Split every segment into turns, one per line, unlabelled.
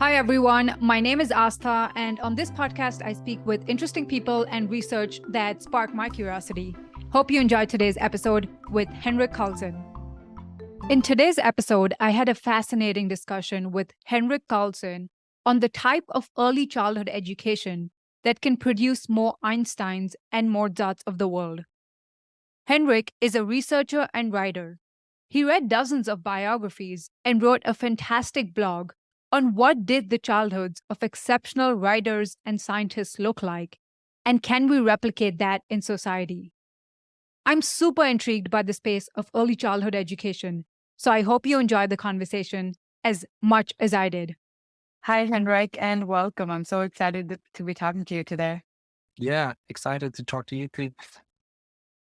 Hi, everyone. My name is Aastha, and on this podcast, I speak with interesting people and research that spark my curiosity. Hope you enjoyed today's episode with Henrik Karlsson. In today's episode, I had a fascinating discussion with Henrik Karlsson on the type of early childhood education that can produce more Einsteins and Mozarts of the world. Henrik is a researcher and writer. He read dozens of biographies and wrote a fantastic blog on what did the childhoods of exceptional writers and scientists look like, and can we replicate that in society? I'm super intrigued by the space of early childhood education, so I hope you enjoy the conversation as much as I did.
Hi, Henrik, and welcome. I'm so excited to be talking to you today.
Yeah, excited to talk to you too.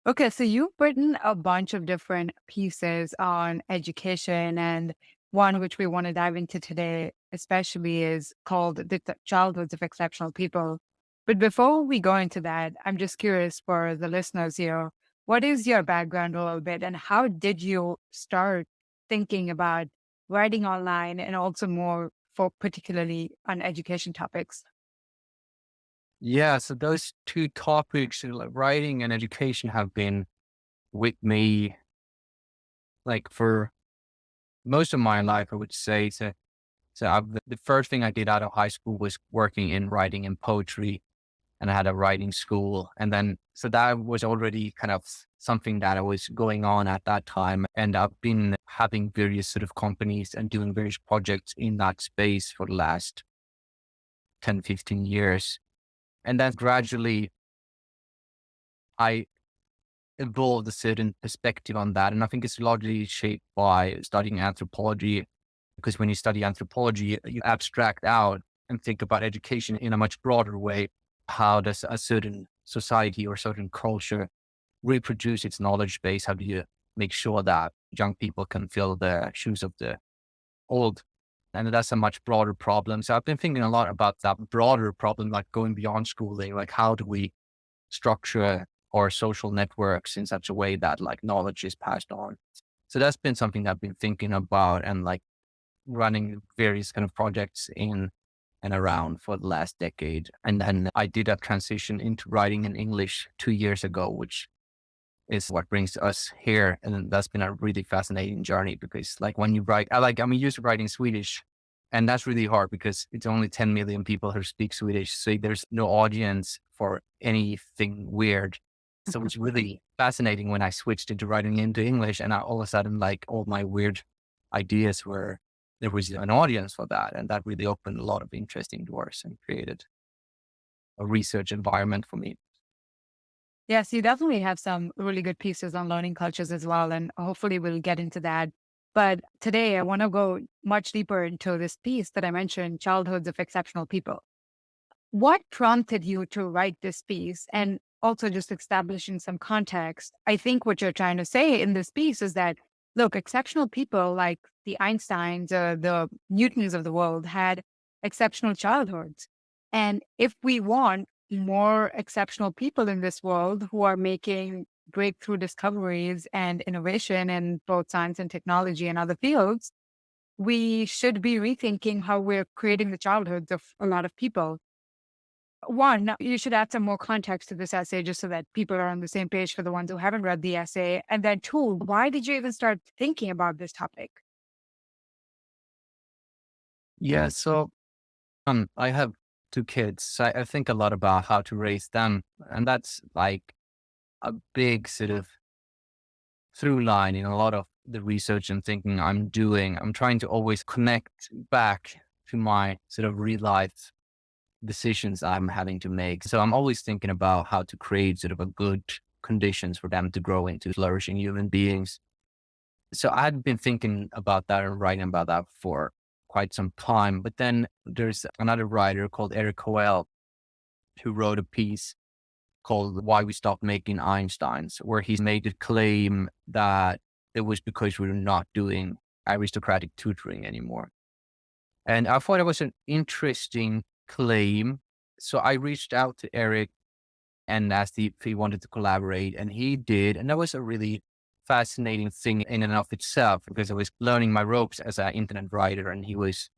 Okay, so you've written a bunch of different pieces on education, and one which we want to dive into today, especially, is called The Childhoods of Exceptional People. But before we go into that, I'm just curious for the listeners here, what is your background a little bit, and how did you start thinking about writing online and also more for particularly on education topics?
Yeah, so those two topics, like writing and education, have been with me like for most of my life, I would say. The first thing I did out of high school was working in writing and poetry, and I had a writing school. And then, so that was already kind of something that was going on at that time. And I've been having various sort of companies and doing various projects in that space for the last 10, 15 years. And then gradually I evolved a certain perspective on that. And I think it's largely shaped by studying anthropology, because when you study anthropology, you abstract out and think about education in a much broader way. How does a certain society or certain culture reproduce its knowledge base? How do you make sure that young people can fill the shoes of the old? And that's a much broader problem. So I've been thinking a lot about that broader problem, like going beyond schooling, like how do we structure our social networks in such a way that like knowledge is passed on. So that's been something that I've been thinking about and like running various kind of projects in and around for the last decade. And then I did a transition into writing in English 2 years ago, which is what brings us here. And that's been a really fascinating journey because like when you write, I'm used to writing Swedish, and that's really hard because it's only 10 million people who speak Swedish. So there's no audience for anything weird. So it's really fascinating when I switched into writing into English, and all of a sudden, like all my weird ideas there was an audience for that. And that really opened a lot of interesting doors and created a research environment for me.
Yes, you definitely have some really good pieces on learning cultures as well, and hopefully we'll get into that. But today I want to go much deeper into this piece that I mentioned, Childhoods of Exceptional People. What prompted you to write this piece? And also just establishing some context, I think what you're trying to say in this piece is that, look, exceptional people like the Einsteins or the Newtons of the world had exceptional childhoods. And if we want more exceptional people in this world who are making breakthrough discoveries and innovation in both science and technology and other fields, we should be rethinking how we're creating the childhoods of a lot of people. One, you should add some more context to this essay just so that people are on the same page for the ones who haven't read the essay. And then two, why did you even start thinking about this topic?
Yeah. So I have two kids. So I think a lot about how to raise them. And that's like a big sort of through line in a lot of the research and thinking I'm doing. I'm trying to always connect back to my sort of real life decisions I'm having to make. So I'm always thinking about how to create sort of a good conditions for them to grow into flourishing human beings. So I had been thinking about that and writing about that for quite some time. But then there's another writer called Eric Coel who wrote a piece called Why We Stopped Making Einsteins, where he's made a claim that it was because we were not doing aristocratic tutoring anymore. And I thought it was an interesting claim. So I reached out to Eric and asked if he wanted to collaborate, and he did. And that was a really fascinating thing in and of itself, because I was learning my ropes as an internet writer, and he was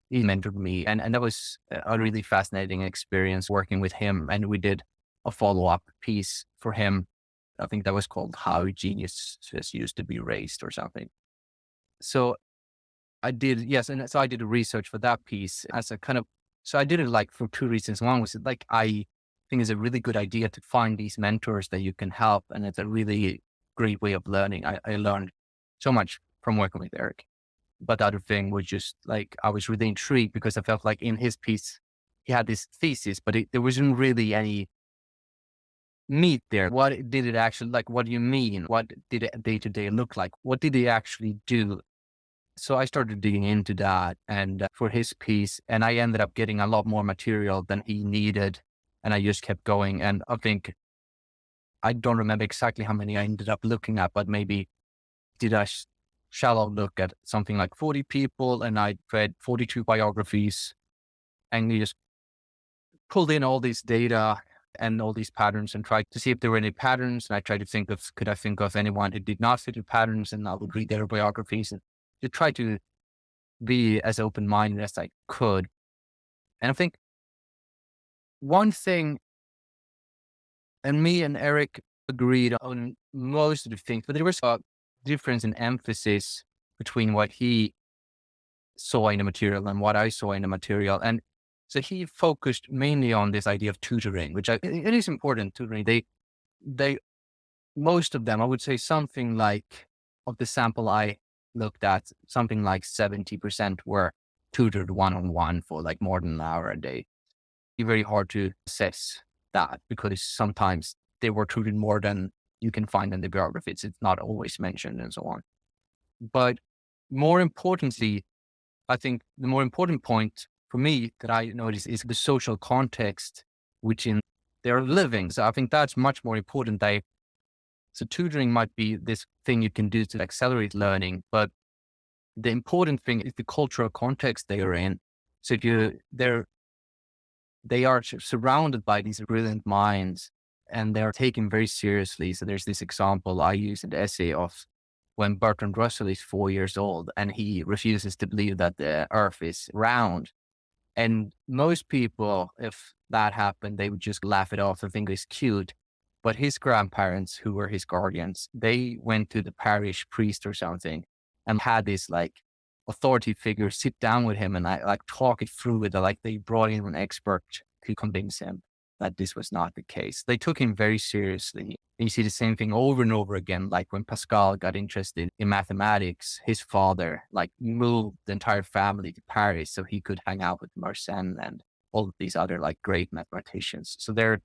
he mentored me. And that was a really fascinating experience working with him. And we did a follow-up piece for him. I think that was called How Geniuses Used to Be Raised or something. So I did, yes. And so I did a research for that piece as a kind of, so I did it like for two reasons. One was like, I think it's a really good idea to find these mentors that you can help. And it's a really great way of learning. I learned so much from working with Eric. But the other thing was just like, I was really intrigued because I felt like in his piece, he had this thesis, but there wasn't really any meat there. What did it actually, like, what do you mean? What did it day to day look like? What did he actually do? So I started digging into that and for his piece, and I ended up getting a lot more material than he needed. And I just kept going. And I think, I don't remember exactly how many I ended up looking at, but maybe did a shallow look at something like 40 people, and I read 42 biographies, and we just pulled in all this data and all these patterns and tried to see if there were any patterns. And I tried to think of, could I think of anyone who did not fit the patterns, and I would read their biographies and to try to be as open-minded as I could. And I think one thing, and me and Eric agreed on most of the things, but there was a difference in emphasis between what he saw in the material and what I saw in the material. And so he focused mainly on this idea of tutoring, which it is important, tutoring. They, most of them, I would say something like, of the sample I looked at, something like 70% were tutored one-on-one for like more than an hour a day. It's very hard to assess that because sometimes they were tutored more than you can find in the biographies. It's not always mentioned and so on. But more importantly, I think the more important point for me that I notice is the social context within they're living. So I think that's much more important. So tutoring might be this thing you can do to accelerate learning, but the important thing is the cultural context they are in. So they are surrounded by these brilliant minds and they're taken very seriously. So there's this example I use in the essay of when Bertrand Russell is 4 years old and he refuses to believe that the earth is round. And most people, if that happened, they would just laugh it off and think it's cute. But his grandparents, who were his guardians, they went to the parish priest or something and had this like authority figure sit down with him and like talk it through with it. Like they brought in an expert to convince him that this was not the case. They took him very seriously. And you see the same thing over and over again. Like when Pascal got interested in mathematics, his father like moved the entire family to Paris so he could hang out with Mersenne and all of these other like great mathematicians. So they're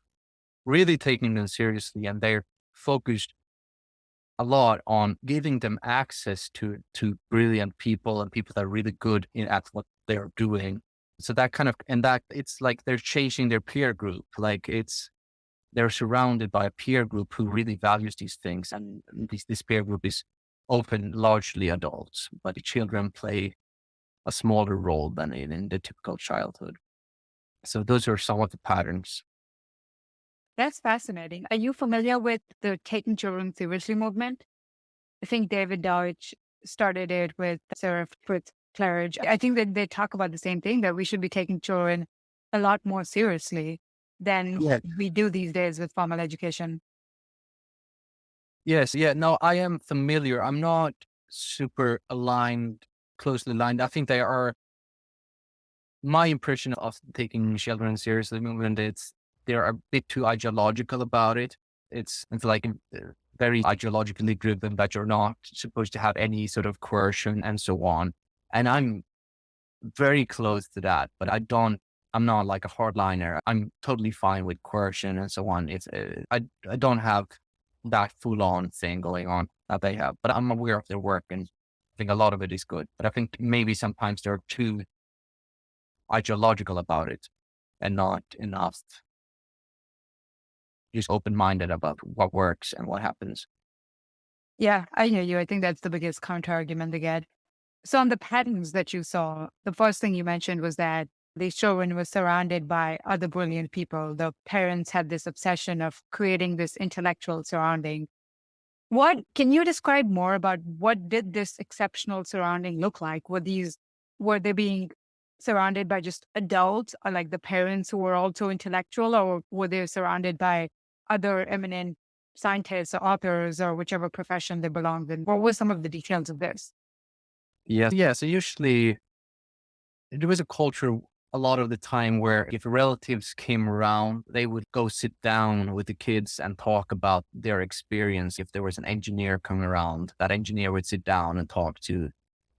really taking them seriously and they're focused a lot on giving them access to brilliant people and people that are really good at what they're doing. So that kind of, and that it's like they're changing their peer group. Like they're surrounded by a peer group who really values these things. And this peer group is often largely adults, but the children play a smaller role than in the typical childhood. So those are some of the patterns.
That's fascinating. Are you familiar with the Taking Children Seriously movement? I think David Deutsch started it with Sarah Fritz Claridge. I think that they talk about the same thing, that we should be taking children a lot more seriously than we do these days with formal education.
Yes. Yeah. No, I am familiar. I'm not super closely aligned. I think they are, my impression of taking children seriously movement, they're a bit too ideological about it. It's like very ideologically driven that you're not supposed to have any sort of coercion and so on. And I'm very close to that, but I'm not like a hardliner. I'm totally fine with coercion and so on. I don't have that full on thing going on that they have, but I'm aware of their work and I think a lot of it is good. But I think maybe sometimes they're too ideological about it and not enough just open-minded about what works and what happens.
Yeah, I hear you. I think that's the biggest counter argument they get. So on the patterns that you saw, the first thing you mentioned was that these children were surrounded by other brilliant people. The parents had this obsession of creating this intellectual surrounding. Can you describe more about what did this exceptional surrounding look like? Were they being surrounded by just adults, or like the parents who were also intellectual, or were they surrounded by other eminent scientists or authors or whichever profession they belonged in? What were some of the details of this?
Yeah. Yeah. So usually there was a culture a lot of the time where if relatives came around, they would go sit down with the kids and talk about their experience. If there was an engineer coming around, that engineer would sit down and talk to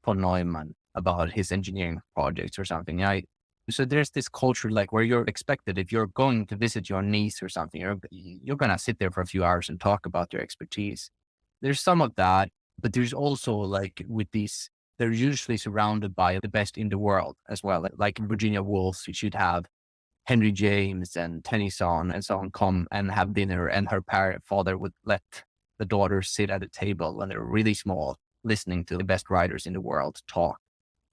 von Neumann about his engineering projects or something. So there's this culture like where you're expected, if you're going to visit your niece or something, you're going to sit there for a few hours and talk about your expertise. There's some of that, but there's also like with these, they're usually surrounded by the best in the world as well. Like in Virginia Woolf, you should have Henry James and Tennyson and so on come and have dinner, and her father would let the daughters sit at a table when they're really small, listening to the best writers in the world talk.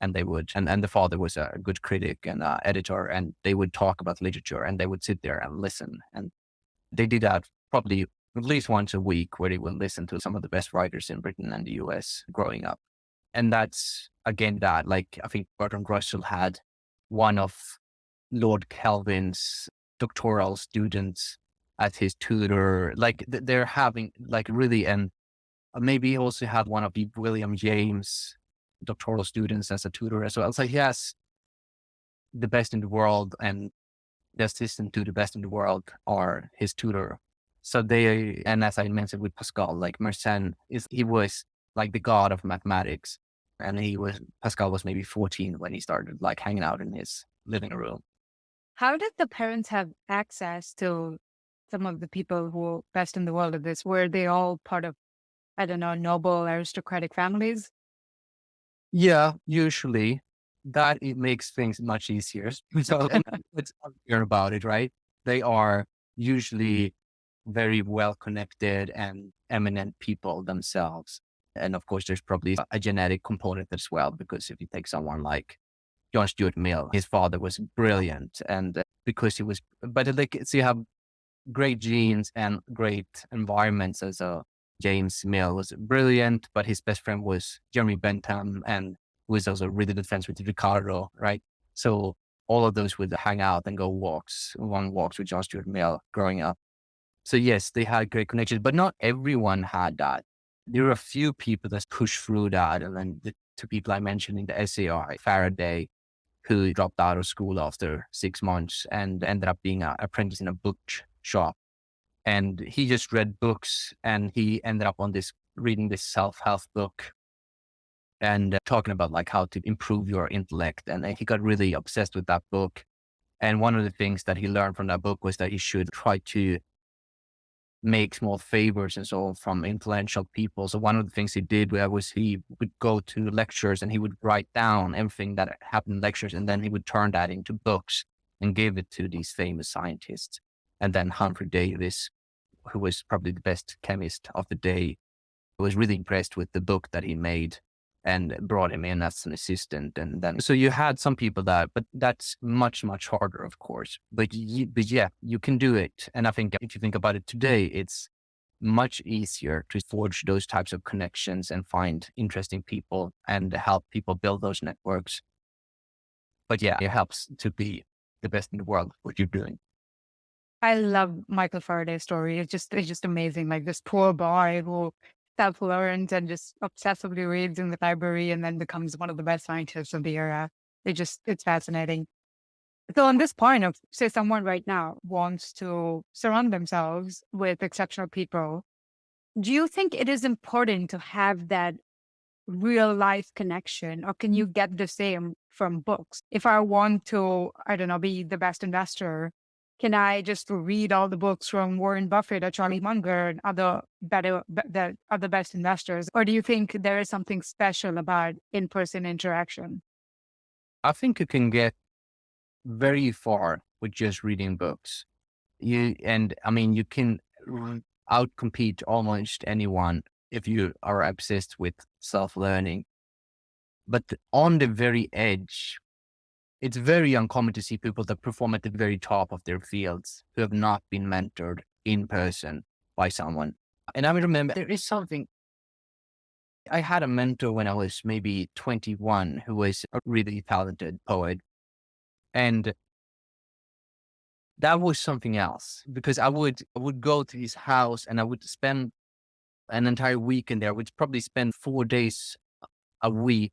And they would, and the father was a good critic and editor, and they would talk about literature, and they would sit there and listen. And they did that probably at least once a week, where they would listen to some of the best writers in Britain and the US growing up. And that's again that, like, I think Bertrand Russell had one of Lord Kelvin's doctoral students as his tutor. Like they're having like really, and maybe he also had one of the William James doctoral students as a tutor as well. It's like, yes, the best in the world and the assistant to the best in the world are his tutor. So they, and as I mentioned with Pascal, like Mersenne he was like the god of mathematics. And Pascal was maybe 14 when he started like hanging out in his living room.
How did the parents have access to some of the people who were best in the world at this? Were they all part of, I don't know, noble aristocratic families?
Yeah, usually that it makes things much easier. So it's unclear about it, right? They are usually very well connected and eminent people themselves. And of course, there's probably a genetic component as well, because if you take someone like John Stuart Mill, his father was brilliant. And because he was, but like, so you have great genes and great environments. As a James Mill was brilliant, but his best friend was Jeremy Bentham, and who was also really good friends with Ricardo, right? So all of those would hang out and go long walks with John Stuart Mill growing up. So yes, they had great connections, but not everyone had that. There were a few people that pushed through that. And then the two people I mentioned in the essay are Faraday, who dropped out of school after 6 months and ended up being an apprentice in a book shop. And he just read books, and he ended up reading this self-help book and talking about like how to improve your intellect. And he got really obsessed with that book. And one of the things that he learned from that book was that he should try to make small favors and so on from influential people. So one of the things he did was he would go to lectures and he would write down everything that happened in lectures, and then he would turn that into books and give it to these famous scientists. And then Humphrey Davis, who was probably the best chemist of the day, was really impressed with the book that he made and brought him in as an assistant. And then, so you had some people but that's much, much harder, of course. But yeah, you can do it. And I think if you think about it today, it's much easier to forge those types of connections and find interesting people and help people build those networks. But yeah, it helps to be the best in the world, what you're doing.
I love Michael Faraday's story. It's just amazing. Like this poor boy who self-learns and just obsessively reads in the library and then becomes one of the best scientists of the era. It's fascinating. So on this point of, say, someone right now wants to surround themselves with exceptional people, do you think it is important to have that real life connection, or can you get the same from books? If I want to, I don't know, be the best investor, can I just read all the books from Warren Buffett or Charlie Munger and the other best investors? Or do you think there is something special about in-person interaction?
I think you can get very far with just reading books. You can outcompete almost anyone if you are obsessed with self-learning. But on the very edge, it's very uncommon to see people that perform at the very top of their fields who have not been mentored in person by someone. And I remember there is something. I had a mentor when I was maybe 21 who was a really talented poet. And that was something else, because I would go to his house and I would spend an entire weekend there. I would probably spend 4 days a week,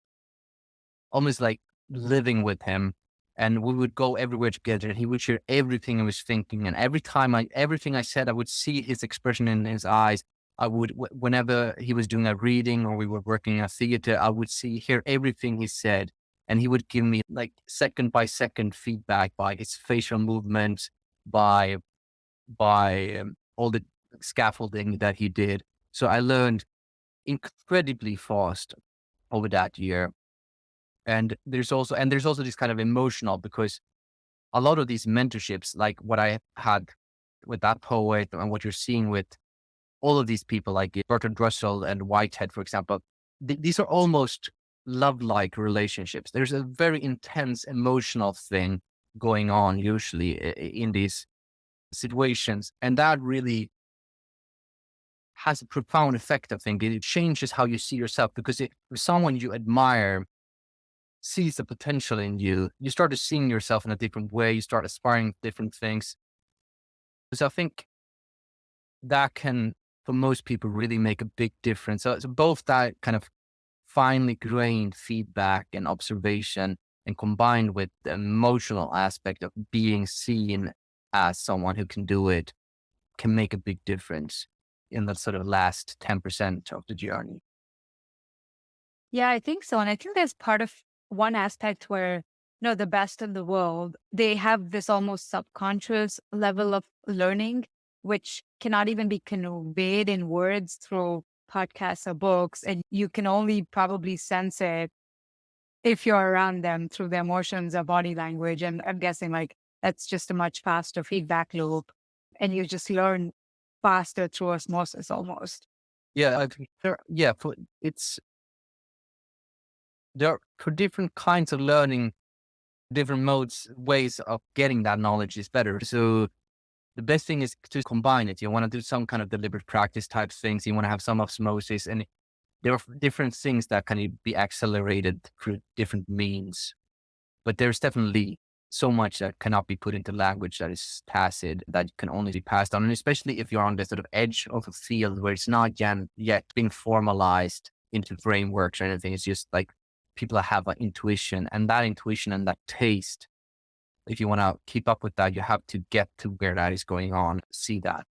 almost like living with him. And we would go everywhere together and he would share everything I was thinking. And everything I said, I would see his expression in his eyes. I would, whenever he was doing a reading or we were working in a theater, I would hear everything he said. And he would give me like second by second feedback by his facial movements, by all the scaffolding that he did. So I learned incredibly fast over that year. And there's also this kind of emotional, because a lot of these mentorships, like what I had with that poet and what you're seeing with all of these people like Bertrand Russell and Whitehead, for example, these are almost love-like relationships. There's a very intense emotional thing going on usually in these situations. And that really has a profound effect, I think. It changes how you see yourself, because if someone you admire sees the potential in you, you start to seeing yourself in a different way. You start aspiring to different things. So I think that can, for most people, really make a big difference. So both that kind of finely grained feedback and observation, and combined with the emotional aspect of being seen as someone who can do it, can make a big difference in the sort of last 10% of the journey.
Yeah, I think so. And I think there's part of one aspect where, the best in the world, they have this almost subconscious level of learning, which cannot even be conveyed in words through podcasts or books. And you can only probably sense it if you're around them through their emotions or body language. And I'm guessing like that's just a much faster feedback loop. And you just learn faster through osmosis almost.
Yeah, I think there are for different kinds of learning, different ways of getting that knowledge is better. So the best thing is to combine it. You want to do some kind of deliberate practice type things. You want to have some osmosis, and there are different things that can be accelerated through different means. But there's definitely so much that cannot be put into language, that is tacit, that can only be passed on. And especially if you're on the sort of edge of a field where it's not yet being formalized into frameworks or anything. It's just like people have an intuition, and that intuition and that taste, if you want to keep up with that, you have to get to where that is going on, see that.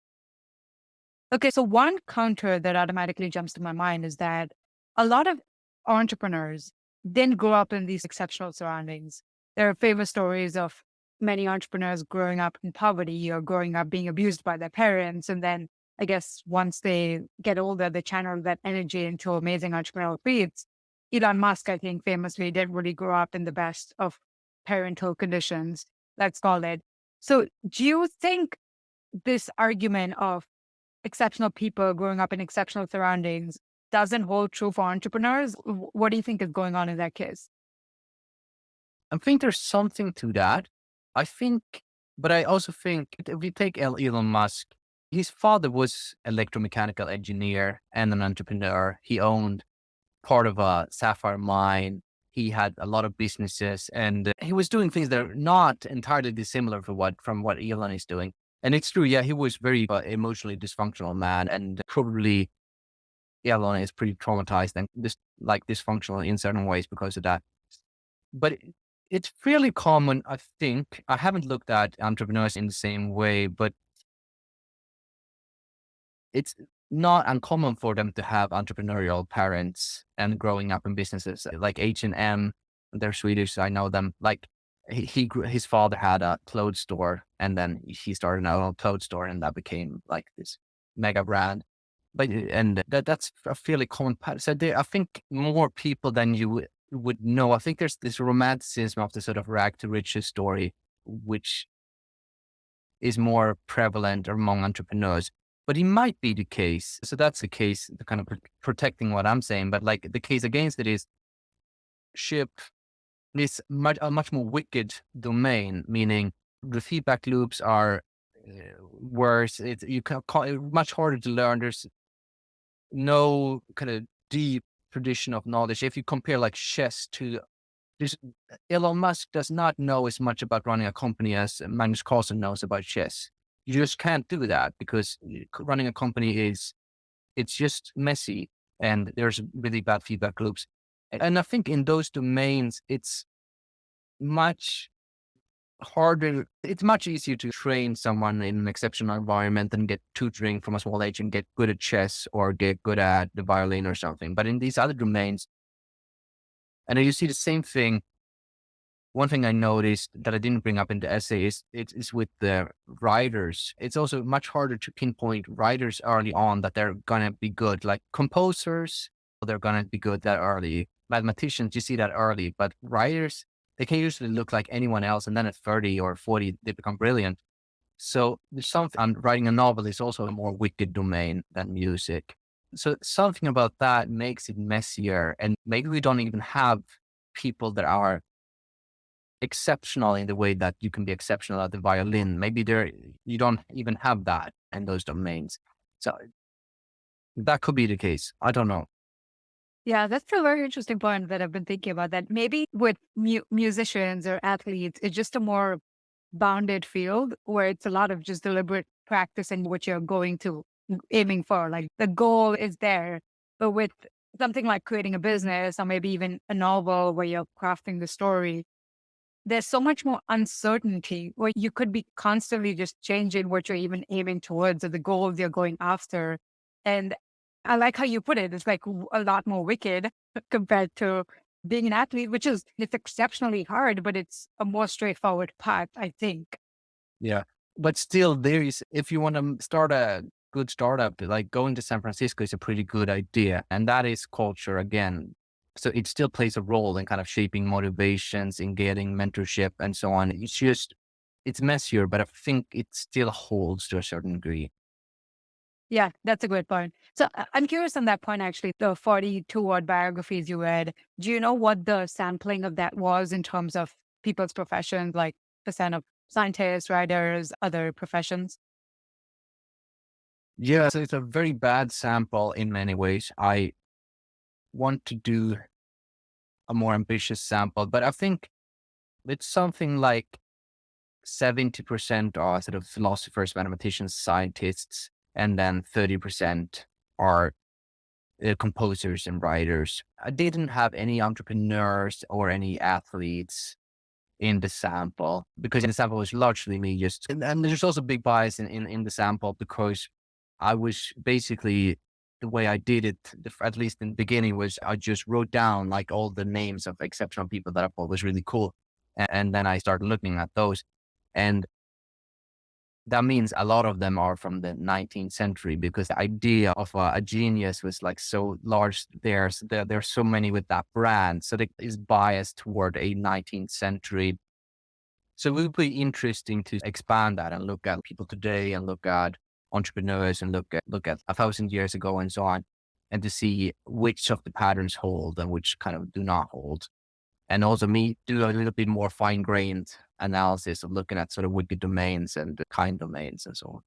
Okay, so one counter that automatically jumps to my mind is that a lot of entrepreneurs didn't grow up in these exceptional surroundings. There are famous stories of many entrepreneurs growing up in poverty or growing up being abused by their parents. And then I guess once they get older, they channel that energy into amazing entrepreneurial feats. Elon Musk, I think, famously didn't really grow up in the best of parental conditions, let's call it. So do you think this argument of exceptional people growing up in exceptional surroundings doesn't hold true for entrepreneurs? What do you think is going on in that case?
I think there's something to that. I think, but I also think if we take Elon Musk, his father was electromechanical engineer and an entrepreneur. He owned part of a sapphire mine. He had a lot of businesses, and he was doing things that are not entirely dissimilar from what Elon is doing. And it's true, yeah, he was very emotionally dysfunctional man, and probably Elon is pretty traumatized and dysfunctional in certain ways because of that. But it's fairly common, I think. I haven't looked at entrepreneurs in the same way, but it's not uncommon for them to have entrepreneurial parents and growing up in businesses like H&M. They're Swedish. I know them. Like his father had a clothes store, and then he started an own clothes store, and that became like this mega brand. But and that's a fairly common pattern. So I think more people than you would know. I think there's this romanticism of the sort of rag to riches story, which is more prevalent among entrepreneurs. But it might be the case. So that's the case, the kind of protecting what I'm saying. But like the case against it is ship is a much more wicked domain, meaning the feedback loops are worse. You can call it much harder to learn. There's no kind of deep tradition of knowledge. If you compare like chess to this, Elon Musk does not know as much about running a company as Magnus Carlsson knows about chess. You just can't do that because running a company it's just messy and there's really bad feedback loops. And I think in those domains, it's much harder. It's much easier to train someone in an exceptional environment and get tutoring from a small age and get good at chess or get good at the violin or something. But in these other domains, and you see the same thing. One thing I noticed that I didn't bring up in the essay is with the writers. It's also much harder to pinpoint writers early on that they're gonna be good. Like composers, they're gonna be good that early. Mathematicians, you see that early, but writers, they can usually look like anyone else, and then at 30 or 40, they become brilliant. So there's something. And writing a novel is also a more wicked domain than music. So something about that makes it messier, and maybe we don't even have people that are exceptional in the way that you can be exceptional at the violin. Maybe you don't even have that in those domains. So that could be the case. I don't know.
Yeah, that's a very interesting point that I've been thinking about. That maybe with musicians or athletes, it's just a more bounded field where it's a lot of just deliberate practice and what you're going to aiming for. Like the goal is there, but with something like creating a business or maybe even a novel where you're crafting the story, there's so much more uncertainty where you could be constantly just changing what you're even aiming towards or the goals you're going after. And I like how you put it. It's like a lot more wicked compared to being an athlete, it's exceptionally hard, but it's a more straightforward path, I think.
Yeah. But still, if you want to start a good startup, like going to San Francisco is a pretty good idea. And that is culture again. So it still plays a role in kind of shaping motivations, in getting mentorship and so on. It's messier, but I think it still holds to a certain degree.
Yeah, that's a good point. So I'm curious on that point, actually, the 42 odd biographies you read, do you know what the sampling of that was in terms of people's professions, like percent of scientists, writers, other professions?
Yeah, so it's a very bad sample in many ways. I want to do a more ambitious sample, but I think it's something like 70% are sort of philosophers, mathematicians, scientists, and then 30% are composers and writers. I didn't have any entrepreneurs or any athletes in the sample because the sample was largely me and there's also big bias in the sample because I was basically the way I did it, at least in the beginning, was I just wrote down like all the names of exceptional people that I thought was really cool. And then I started looking at those. And that means a lot of them are from the 19th century because the idea of a genius was like so large. There's so many with that brand. So it is biased toward a 19th century. So it would be interesting to expand that and look at people today and look at entrepreneurs and look at 1,000 years ago and so on, and to see which of the patterns hold and which kind of do not hold. And also do a little bit more fine-grained analysis of looking at sort of wicked domains and kind domains and so on.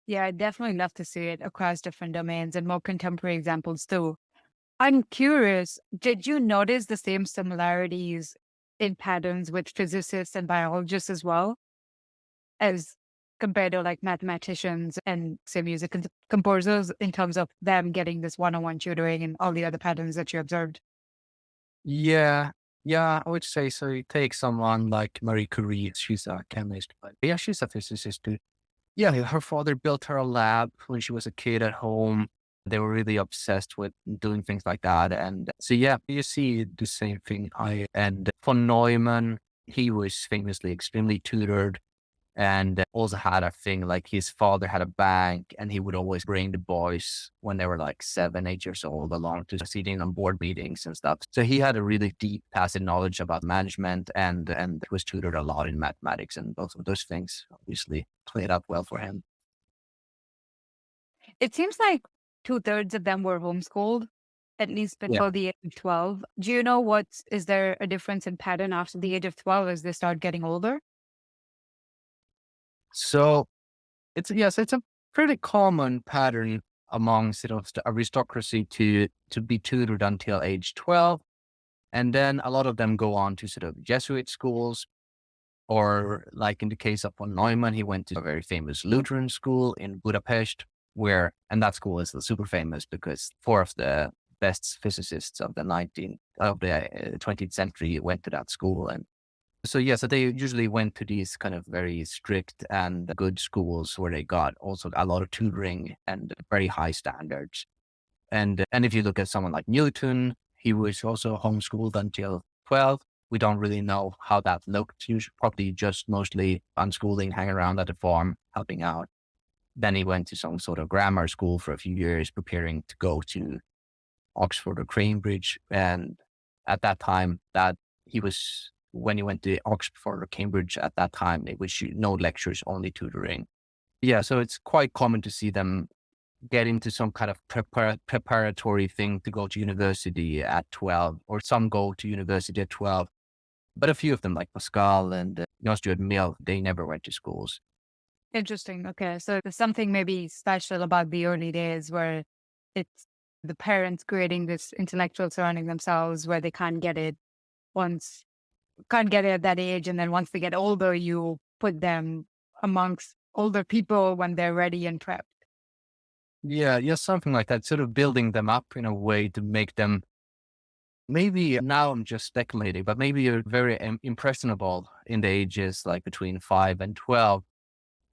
Yeah, I'd definitely love to see it across different domains and more contemporary examples too. I'm curious, did you notice the same similarities in patterns with physicists and biologists as well as compared to like mathematicians and say music composers in terms of them getting this one-on-one tutoring and all the other patterns that you observed?
Yeah, yeah, I would say so. You take someone like Marie Curie, she's a chemist, but yeah, she's a physicist too. Yeah, her father built her a lab when she was a kid at home. They were really obsessed with doing things like that. And so, yeah, you see the same thing. And von Neumann, he was famously extremely tutored and also had a thing like his father had a bank and he would always bring the boys when they were like 7, 8 years old along to sitting on board meetings and stuff. So he had a really deep tacit knowledge about management and was tutored a lot in mathematics, and both of those things obviously played out well for him.
It seems like two-thirds of them were homeschooled, at least
Yeah.
before the age of 12. Do you know is there a difference in pattern after the age of 12 as they start getting older?
So it's a pretty common pattern among sort of the aristocracy to be tutored until age 12. And then a lot of them go on to sort of Jesuit schools, or like in the case of von Neumann, he went to a very famous Lutheran school in Budapest, and that school is super famous because four of the best physicists of the 20th century went to that school. And so, yeah, so they usually went to these kind of very strict and good schools where they got also a lot of tutoring and very high standards. And if you look at someone like Newton, he was also homeschooled until 12. We don't really know how that looked. Usually, probably just mostly unschooling, hanging around at the farm, helping out. Then he went to some sort of grammar school for a few years, preparing to go to Oxford or Cambridge. And at that time, when he went to Oxford or Cambridge at that time, it was no lectures, only tutoring. Yeah, so it's quite common to see them get into some kind of preparatory thing to go to university at 12, or some go to university at 12. But a few of them, like Pascal and Stuart Mill, they never went to schools.
Interesting. Okay. So there's something maybe special about the early days where it's the parents creating this intellectual surrounding themselves where they can't get it at that age. And then once they get older, you put them amongst older people when they're ready and prepped.
Yeah, something like that, sort of building them up in a way to make them, maybe now I'm just speculating, but maybe you're very impressionable in the ages like between 5 and 12.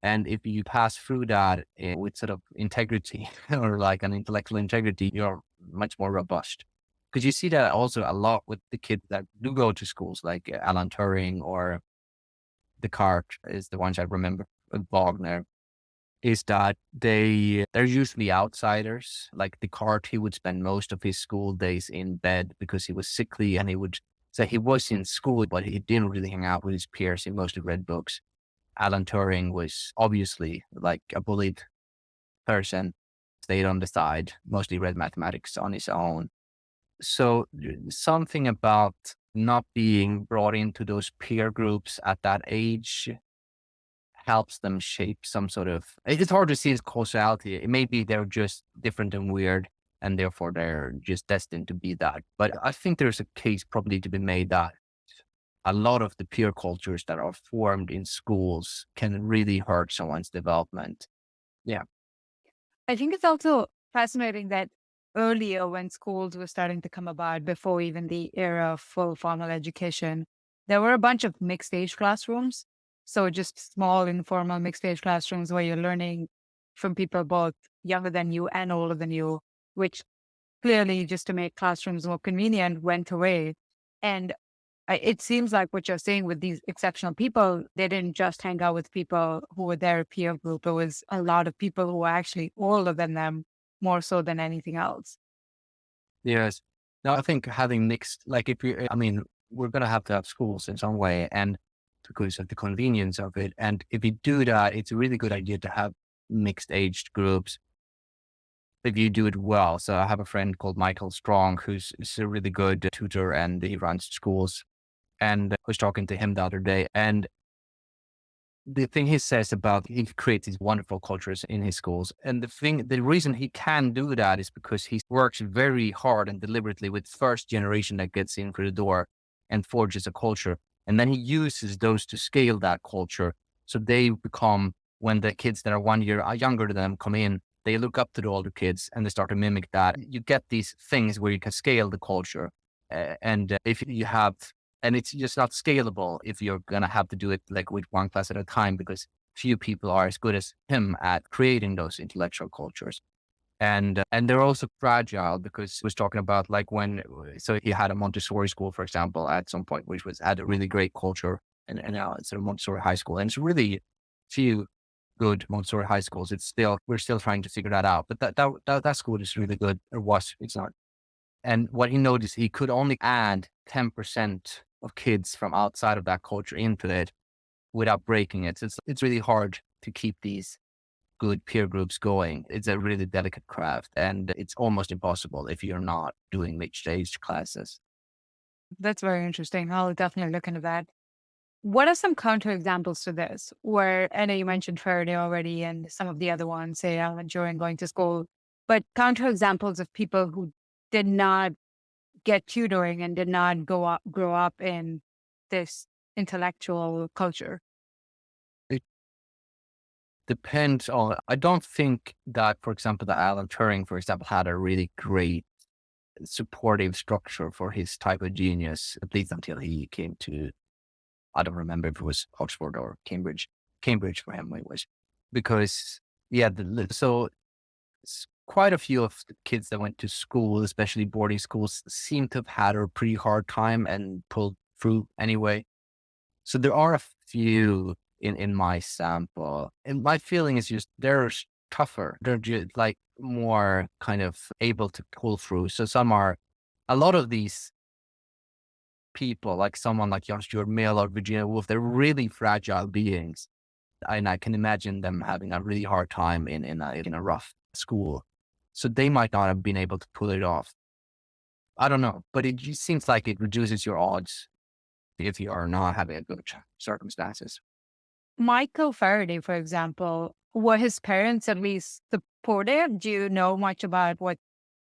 And if you pass through that with sort of integrity or like an intellectual integrity, you're much more robust. Because you see that also a lot with the kids that do go to schools, like Alan Turing or Descartes is the ones I remember, Wagner, is that they're usually outsiders. Like Descartes, he would spend most of his school days in bed because he was sickly, and he would say he was in school, but he didn't really hang out with his peers. He mostly read books. Alan Turing was obviously like a bullied person, stayed on the side, mostly read mathematics on his own. So something about not being brought into those peer groups at that age helps them shape some sort of, it's hard to see its causality. It may be they're just different and weird, and therefore they're just destined to be that. But I think there's a case probably to be made that a lot of the peer cultures that are formed in schools can really hurt someone's development. Yeah.
I think it's also fascinating that earlier when schools were starting to come about, before even the era of full formal education, there were a bunch of mixed age classrooms. So just small, informal mixed age classrooms where you're learning from people both younger than you and older than you, which clearly, just to make classrooms more convenient, went away. And it seems like what you're saying with these exceptional people, they didn't just hang out with people who were their peer group. It was a lot of people who were actually older than them, more so than anything else.
Yes. Now, I think having mixed, like we're going to have schools in some way, and because of the convenience of it. And if you do that, it's a really good idea to have mixed aged groups if you do it well. So I have a friend called Michael Strong, who's a really good tutor, and he runs schools. And I was talking to him the other day, and the thing he says about, he creates these wonderful cultures in his schools. And the reason he can do that is because he works very hard and deliberately with first generation that gets in through the door and forges a culture. And then he uses those to scale that culture. So they become, when the kids that are 1 year younger than them come in, they look up to the older kids and they start to mimic that. You get these things where you can scale the culture. If you have, and it's just not scalable if you're going to have to do it like with one class at a time, because few people are as good as him at creating those intellectual cultures. And they're also fragile, because he was talking about like so he had a Montessori school, for example, at some point, which had a really great culture, and now it's a Montessori high school. And it's really few good Montessori high schools. We're still trying to figure that out. But that school is really good, or was, it's not. And what he noticed, he could only add 10% of kids from outside of that culture into it without breaking it. So it's really hard to keep these good peer groups going. It's a really delicate craft, and it's almost impossible if you're not doing mixed age classes.
That's very interesting. I'll definitely look into that. What are some counterexamples to this? Where I know you mentioned Faraday already and some of the other ones, say Alan Turing going to school, but counterexamples of people who did not get tutoring and did not grow up in this intellectual culture?
It depends on, I don't think that, for example, that Alan Turing, for example, had a really great supportive structure for his type of genius, at least until he came to, I don't remember if it was Oxford or Cambridge. Cambridge for him it was, because yeah, so quite a few of the kids that went to school, especially boarding schools, seem to have had a pretty hard time and pulled through anyway. So there are a few in my sample, and my feeling is just they're tougher. They're just like more kind of able to pull through. So a lot of these people, like someone like John Stuart Mill or Virginia Woolf, they're really fragile beings. And I can imagine them having a really hard time in a rough school. So they might not have been able to pull it off. I don't know, but it just seems like it reduces your odds if you are not having a good circumstances.
Michael Faraday, for example, were his parents at least supportive? Do you know much about what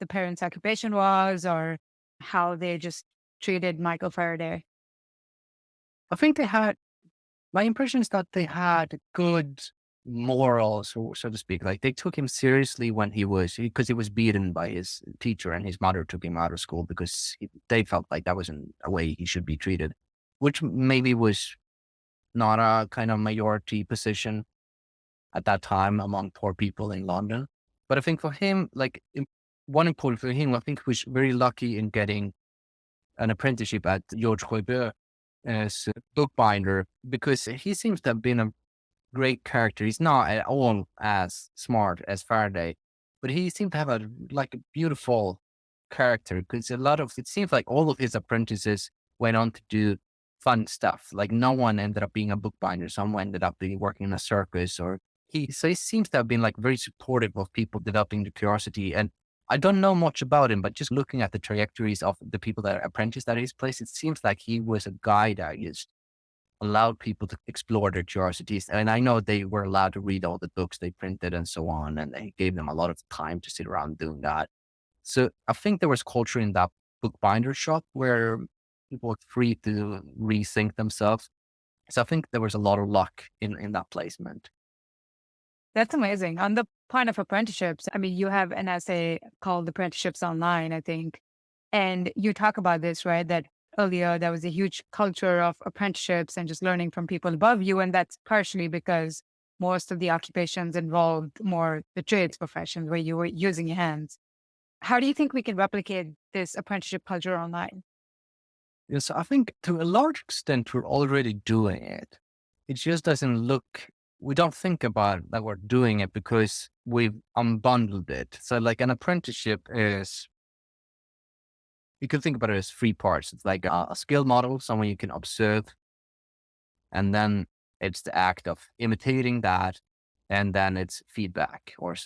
the parents' occupation was or how they just treated Michael Faraday?
I think my impression is that they had good morals, so to speak. Like they took him seriously when because he was beaten by his teacher, and his mother took him out of school because they felt like that wasn't a way he should be treated, which maybe was not a kind of majority position at that time among poor people in London. But I think for him, one important for him, I think he was very lucky in getting an apprenticeship at George Roybert as a bookbinder, because he seems to have been a great character. He's not at all as smart as Faraday, but he seemed to have a beautiful character, because it seems like all of his apprentices went on to do fun stuff. Like no one ended up being a bookbinder. Some ended up working in a circus, so he seems to have been like very supportive of people developing the curiosity. And I don't know much about him, but just looking at the trajectories of the people that are apprenticed at his place, it seems like he was a guy that just allowed people to explore their curiosities. And I know they were allowed to read all the books they printed and so on, and they gave them a lot of time to sit around doing that. So I think there was culture in that bookbinder shop where people were free to rethink themselves. So I think there was a lot of luck in that placement.
That's amazing. On the point of apprenticeships, I mean, you have an essay called Apprenticeships Online, I think. And you talk about this, right? That earlier there was a huge culture of apprenticeships and just learning from people above you. And that's partially because most of the occupations involved more the trades professions where you were using your hands. How do you think we can replicate this apprenticeship culture online?
Yes, I think to a large extent we're already doing it. It just doesn't look, we don't think about that we're doing it because we've unbundled it. So like an apprenticeship is, you can think about it as three parts. It's like a skill model, someone you can observe, and then it's the act of imitating that, and then it's feedback or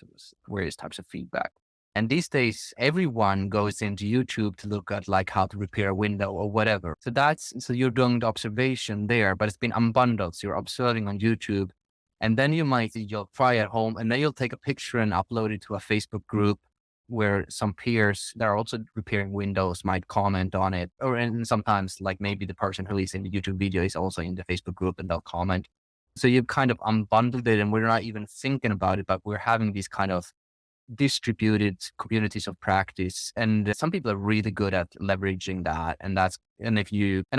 various types of feedback. And these days, everyone goes into YouTube to look at like how to repair a window or whatever. So you're doing the observation there, but it's been unbundled. So you're observing on YouTube, and then you'll try at home, and then you'll take a picture and upload it to a Facebook group where some peers that are also repairing windows might comment on it. And sometimes like maybe the person who is in the YouTube video is also in the Facebook group and they'll comment. So you've kind of unbundled it, and we're not even thinking about it, but we're having these kind of distributed communities of practice. And some people are really good at leveraging that. And I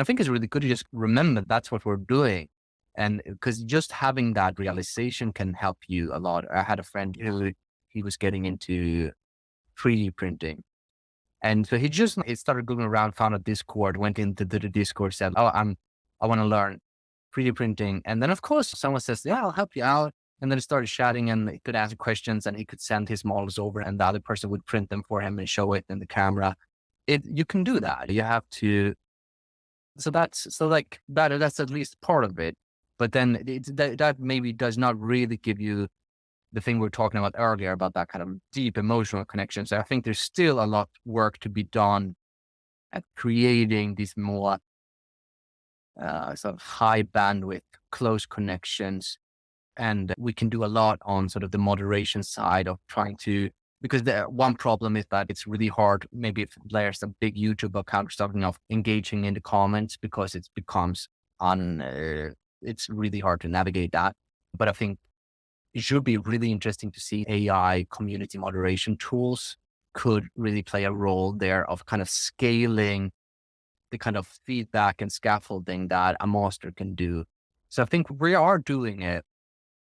think it's really good to just remember that's what we're doing. And because just having that realization can help you a lot. I had a friend who he was getting into 3D printing. And so he started going around, found a Discord, went into the Discord, said, "Oh, I want to learn 3D printing." And then of course someone says, "Yeah, I'll help you out." And then he started chatting, and he could answer questions, and he could send his models over, and the other person would print them for him and show it in the camera. You can do that. You have to. That's at least part of it. But then that maybe does not really give you the thing we were talking about earlier about that kind of deep emotional connection. So I think there's still a lot of work to be done at creating these more sort of high bandwidth, close connections. And we can do a lot on sort of the moderation side of trying to because the one problem is that it's really hard. Maybe if there's a big YouTube account or something of engaging in the comments, because it becomes it's really hard to navigate that. But I think it should be really interesting to see AI community moderation tools could really play a role there of kind of scaling the kind of feedback and scaffolding that a master can do. So I think we are doing it,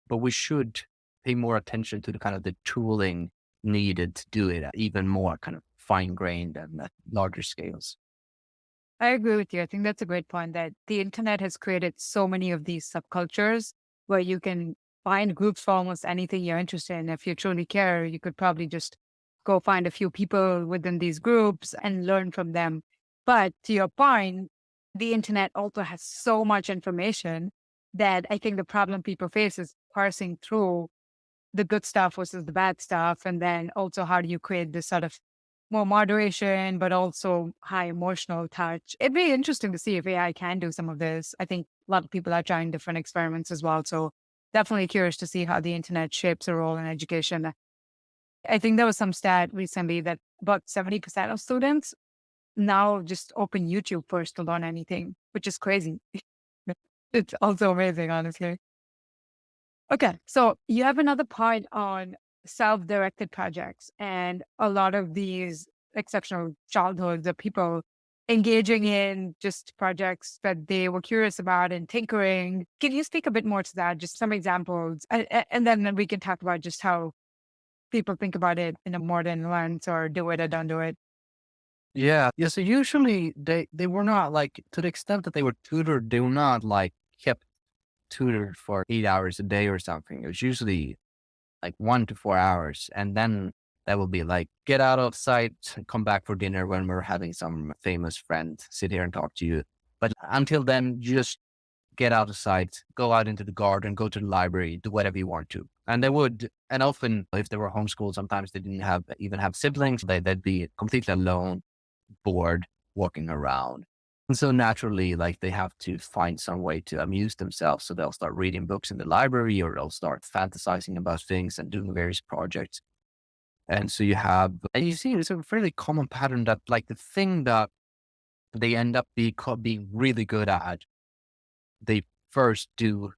but we should pay more attention to the kind of the tooling needed to do it even more kind of fine grained and at larger scales.
I agree with you. I think that's a great point that the internet has created so many of these subcultures where you can find groups for almost anything you're interested in. If you truly care, you could probably just go find a few people within these groups and learn from them. But to your point, the internet also has so much information that I think the problem people face is parsing through the good stuff versus the bad stuff. And then also, how do you create this sort of more moderation, but also high emotional touch? It'd be interesting to see if AI can do some of this. I think a lot of people are trying different experiments as well. So definitely curious to see how the internet shapes a role in education. I think there was some stat recently that about 70% of students now just open YouTube first to learn anything, which is crazy. It's also amazing, honestly. Okay, so you have another point on self-directed projects and a lot of these exceptional childhoods of people engaging in just projects that they were curious about and tinkering. Can you speak a bit more to that? Just some examples, and then we can talk about just how people think about it in a modern lens, or do it or don't do it.
Yeah. Yeah. So usually they were not like, to the extent that they were tutored, they were not like kept tutored for 8 hours a day or something. It was usually like 1 to 4 hours. And then that will be like, get out of sight, come back for dinner when we're having some famous friend sit here and talk to you. But until then, just get out of sight, go out into the garden, go to the library, do whatever you want to. And they would, and often if they were homeschooled, sometimes they didn't even have siblings. They'd be completely alone, bored, walking around. And so naturally, like they have to find some way to amuse themselves. So they'll start reading books in the library, or they'll start fantasizing about things and doing various projects. And so and you see, it's a fairly common pattern that like the thing that they end up being really good at, they first do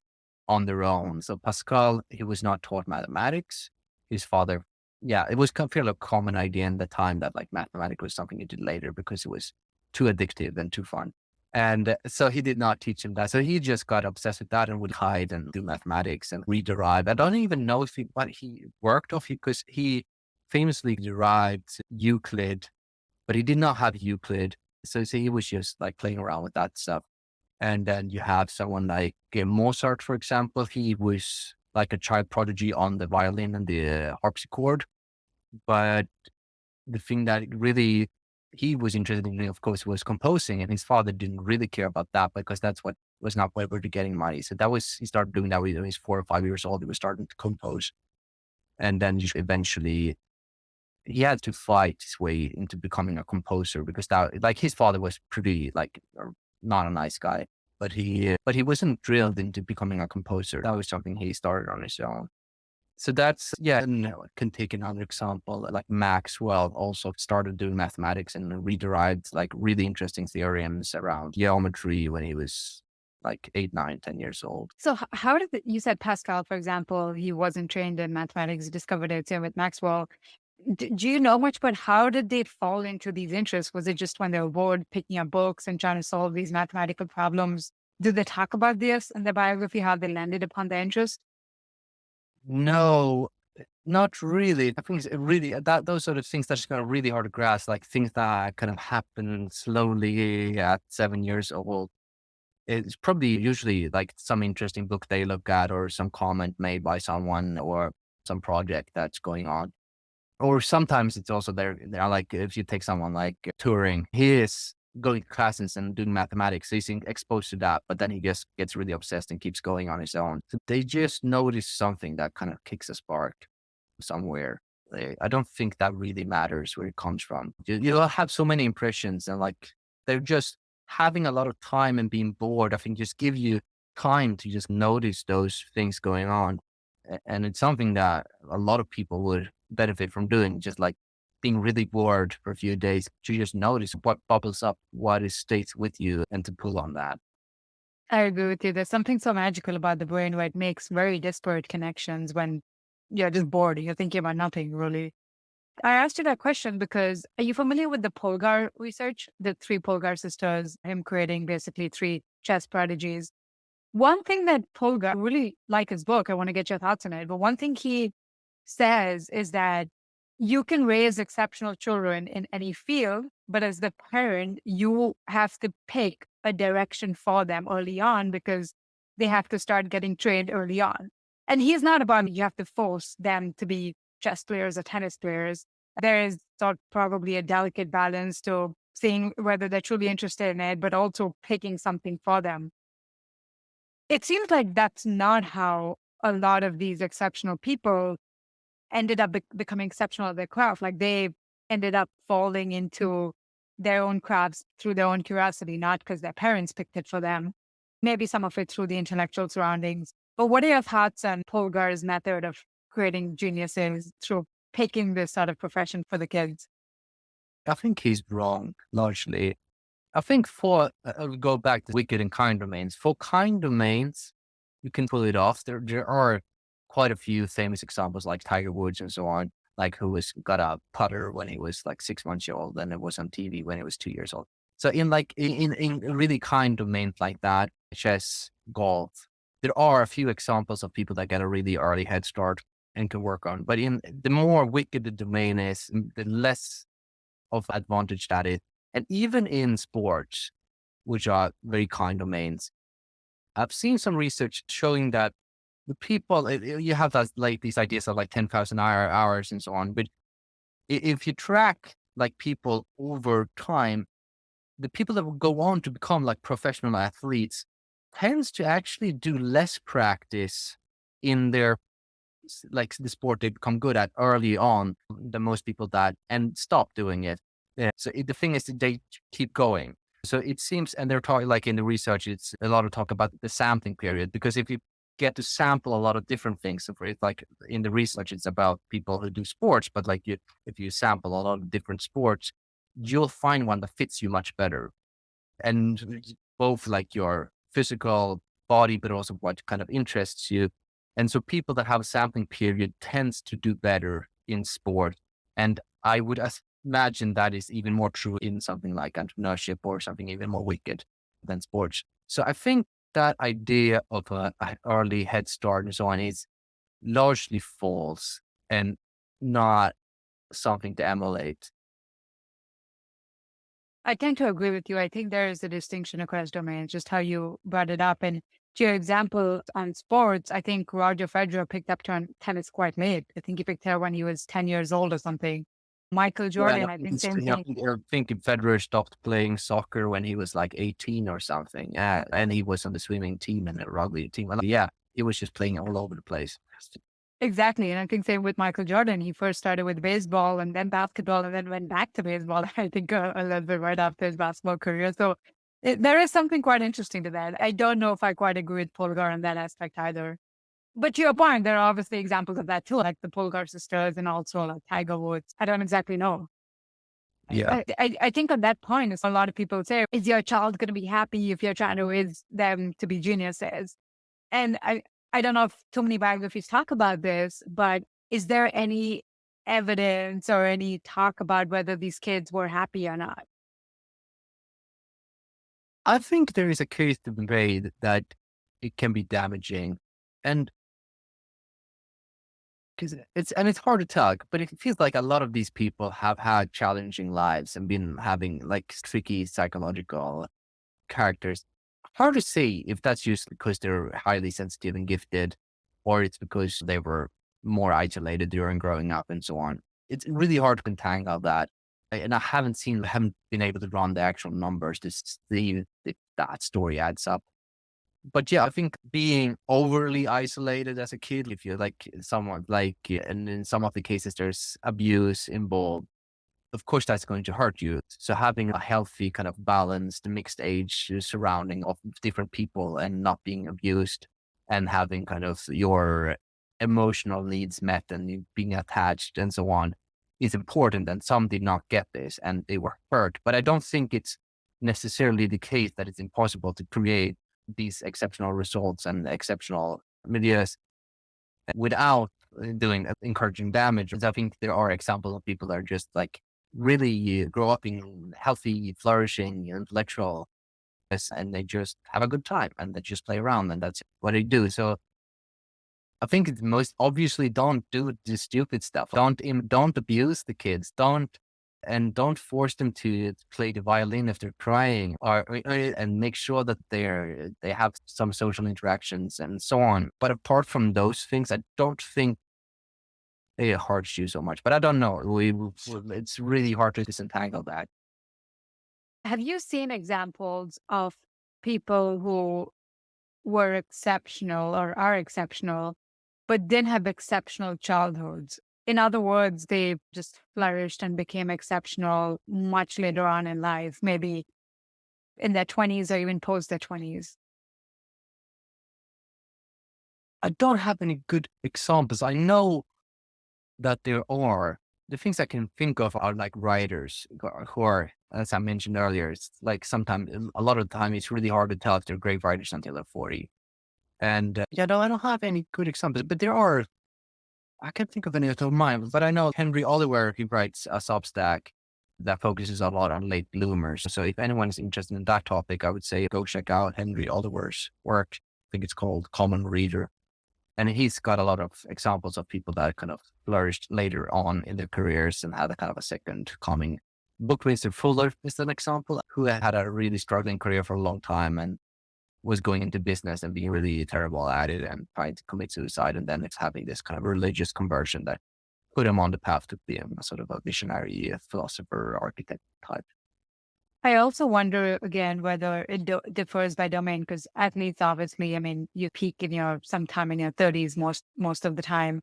on their own. So Pascal, he was not taught mathematics. His father, yeah, it was fairly a common idea in the time that like mathematics was something you did later because it was too addictive and too fun. And so he did not teach him that. So he just got obsessed with that and would hide and do mathematics and rederive. I don't even know if what he worked off, because he famously derived Euclid, but he did not have Euclid. So he was just like playing around with that stuff. And then you have someone like Mozart, for example. He was like a child prodigy on the violin and the harpsichord. But the thing that really he was interested in, of course, was composing. And his father didn't really care about that because that's what was not where we're getting money. So he started doing that when he was 4 or 5 years old. He was starting to compose. And then eventually he had to fight his way into becoming a composer, because that, like, his father was pretty like not a nice guy, but he wasn't drilled into becoming a composer. That was something he started on his own. So that's, yeah, and I can take another example, like Maxwell also started doing mathematics and rederived like really interesting theorems around geometry when he was like 8, 9, 10 years old.
So how did you said Pascal, for example, he wasn't trained in mathematics, he discovered it. Same with Maxwell. Do you know much about how did they fall into these interests? Was it just when they were bored, picking up books and trying to solve these mathematical problems? Did they talk about this in their biography, how they landed upon their interest?
No, not really. I think it's really that those sort of things that's kind of really hard to grasp, like things that kind of happen slowly at 7 years old. It's probably usually like some interesting book they look at, or some comment made by someone, or some project that's going on. Or sometimes it's also they're like, if you take someone like Turing, he is going to classes and doing mathematics. So he's exposed to that, but then he just gets really obsessed and keeps going on his own. So they just notice something that kind of kicks a spark somewhere. I don't think that really matters where it comes from. You'll have so many impressions, and like they're just having a lot of time and being bored. I think just give you time to just notice those things going on. And it's something that a lot of people would benefit from doing, just like being really bored for a few days, to just notice what bubbles up, what is stays with you, and to pull on that.
I agree with you. There's something so magical about the brain where it makes very disparate connections when you're just bored. You're thinking about nothing really. I asked you that question because are you familiar with the Polgar research? The three Polgar sisters, him creating basically three chess prodigies. One thing that Polgar, I really like his book, I want to get your thoughts on it, but one thing he says is that you can raise exceptional children in any field, but as the parent, you have to pick a direction for them early on because they have to start getting trained early on. And he's not about you have to force them to be chess players or tennis players. There is probably a delicate balance to seeing whether they're truly interested in it, but also picking something for them. It seems like that's not how a lot of these exceptional people ended up becoming exceptional at their craft. Like they ended up falling into their own crafts through their own curiosity, not because their parents picked it for them. Maybe some of it through the intellectual surroundings. But what are your thoughts on Polgar's method of creating geniuses through picking this sort of profession for the kids?
I think he's wrong largely. I think for, I'll go back to wicked and kind domains. For kind domains, you can pull it off. There are quite a few famous examples like Tiger Woods and so on, like who got a putter when he was like 6 months old and it was on TV when he was 2 years old. So in really kind domains like that, chess, golf, there are a few examples of people that get a really early head start and can work on. But in the more wicked the domain is, the less of advantage that is. And even in sports, which are very kind domains, I've seen some research showing that the people, you have that, like these ideas of like 10,000 hours and so on. But if you track like people over time, the people that will go on to become like professional athletes tends to actually do less practice in their, like the sport they become good at early on than most people that and stop doing it. Yeah. So the thing is that they keep going. So it seems, and they're talking like in the research, it's a lot of talk about the sampling period, because if you get to sample a lot of different things, so for it, like in the research, it's about people who do sports, but like if you sample a lot of different sports, you'll find one that fits you much better. And both like your physical body, but also what kind of interests you. And so people that have a sampling period tends to do better in sport. And I would imagine that is even more true in something like entrepreneurship or something even more wicked than sports. So I think that idea of an early head start and so on is largely false and not something to emulate.
I tend to agree with you. I think there is a distinction across domains, just how you brought it up. And to your example on sports, I think Roger Federer picked up tennis quite late. I think he picked it up when he was 10 years old or something. Michael Jordan,
Yeah,
I think same thing.
I think Federer stopped playing soccer when he was like 18 or something. Yeah, and he was on the swimming team and the rugby team. Yeah, he was just playing all over the place.
Exactly. And I think same with Michael Jordan. He first started with baseball and then basketball and then went back to baseball, I think a little bit right after his basketball career. So there is something quite interesting to that. I don't know if I quite agree with Polgar on that aspect either. But to your point, there are obviously examples of that too, like the Polgar sisters and also like Tiger Woods. I don't exactly know.
Yeah.
I think on that point, it's a lot of people say, is your child going to be happy if you're trying to raise them to be geniuses? And I don't know if too many biographies talk about this, but is there any evidence or any talk about whether these kids were happy or not?
I think there is a case to be made that it can be damaging. And because it's hard to tell, but it feels like a lot of these people have had challenging lives and been having like tricky psychological characters. Hard to say if that's just because they're highly sensitive and gifted, or it's because they were more isolated during growing up and so on. It's really hard to untangle that. And I haven't been able to run the actual numbers to see if that story adds up. But yeah, I think being overly isolated as a kid, if you're like someone like, and in some of the cases there's abuse involved, of course that's going to hurt you. So having a healthy kind of balanced mixed age surrounding of different people and not being abused and having kind of your emotional needs met and being attached and so on is important. And some did not get this and they were hurt. But I don't think it's necessarily the case that it's impossible to create these exceptional results and exceptional medias without doing encouraging damage. I think there are examples of people that are just like really grow up in healthy, flourishing, intellectual, and they just have a good time and they just play around and that's what they do. So I think it's most obviously don't do the stupid stuff. Don't abuse the kids. Don't force them to play the violin if they're crying, and make sure that they have some social interactions and so on. But apart from those things, I don't think it hurts you so much. But I don't know. It's really hard to disentangle that.
Have you seen examples of people who were exceptional or are exceptional, but didn't have exceptional childhoods? In other words, they just flourished and became exceptional much later on in life, maybe in their 20s or even post their 20s.
I don't have any good examples. I know that there are. The things I can think of are like writers who are, as I mentioned earlier, it's like sometimes, a lot of the time, it's really hard to tell if they're great writers until they're 40. And no, I don't have any good examples, but there are. I can't think of any of mine, but I know Henry Oliver, he writes a Substack that focuses a lot on late bloomers. So if anyone's interested in that topic, I would say go check out Henry Oliver's work. I think it's called Common Reader. And he's got a lot of examples of people that kind of flourished later on in their careers and had a kind of a second coming. Buckminster Fuller is an example, who had a really struggling career for a long time and was going into business and being really terrible at it and trying to commit suicide. And then it's having this kind of religious conversion that put him on the path to being a sort of a visionary philosopher, architect type.
I also wonder again whether it differs by domain, because athletes, obviously, I mean, you peak in your sometime in your 30s most of the time.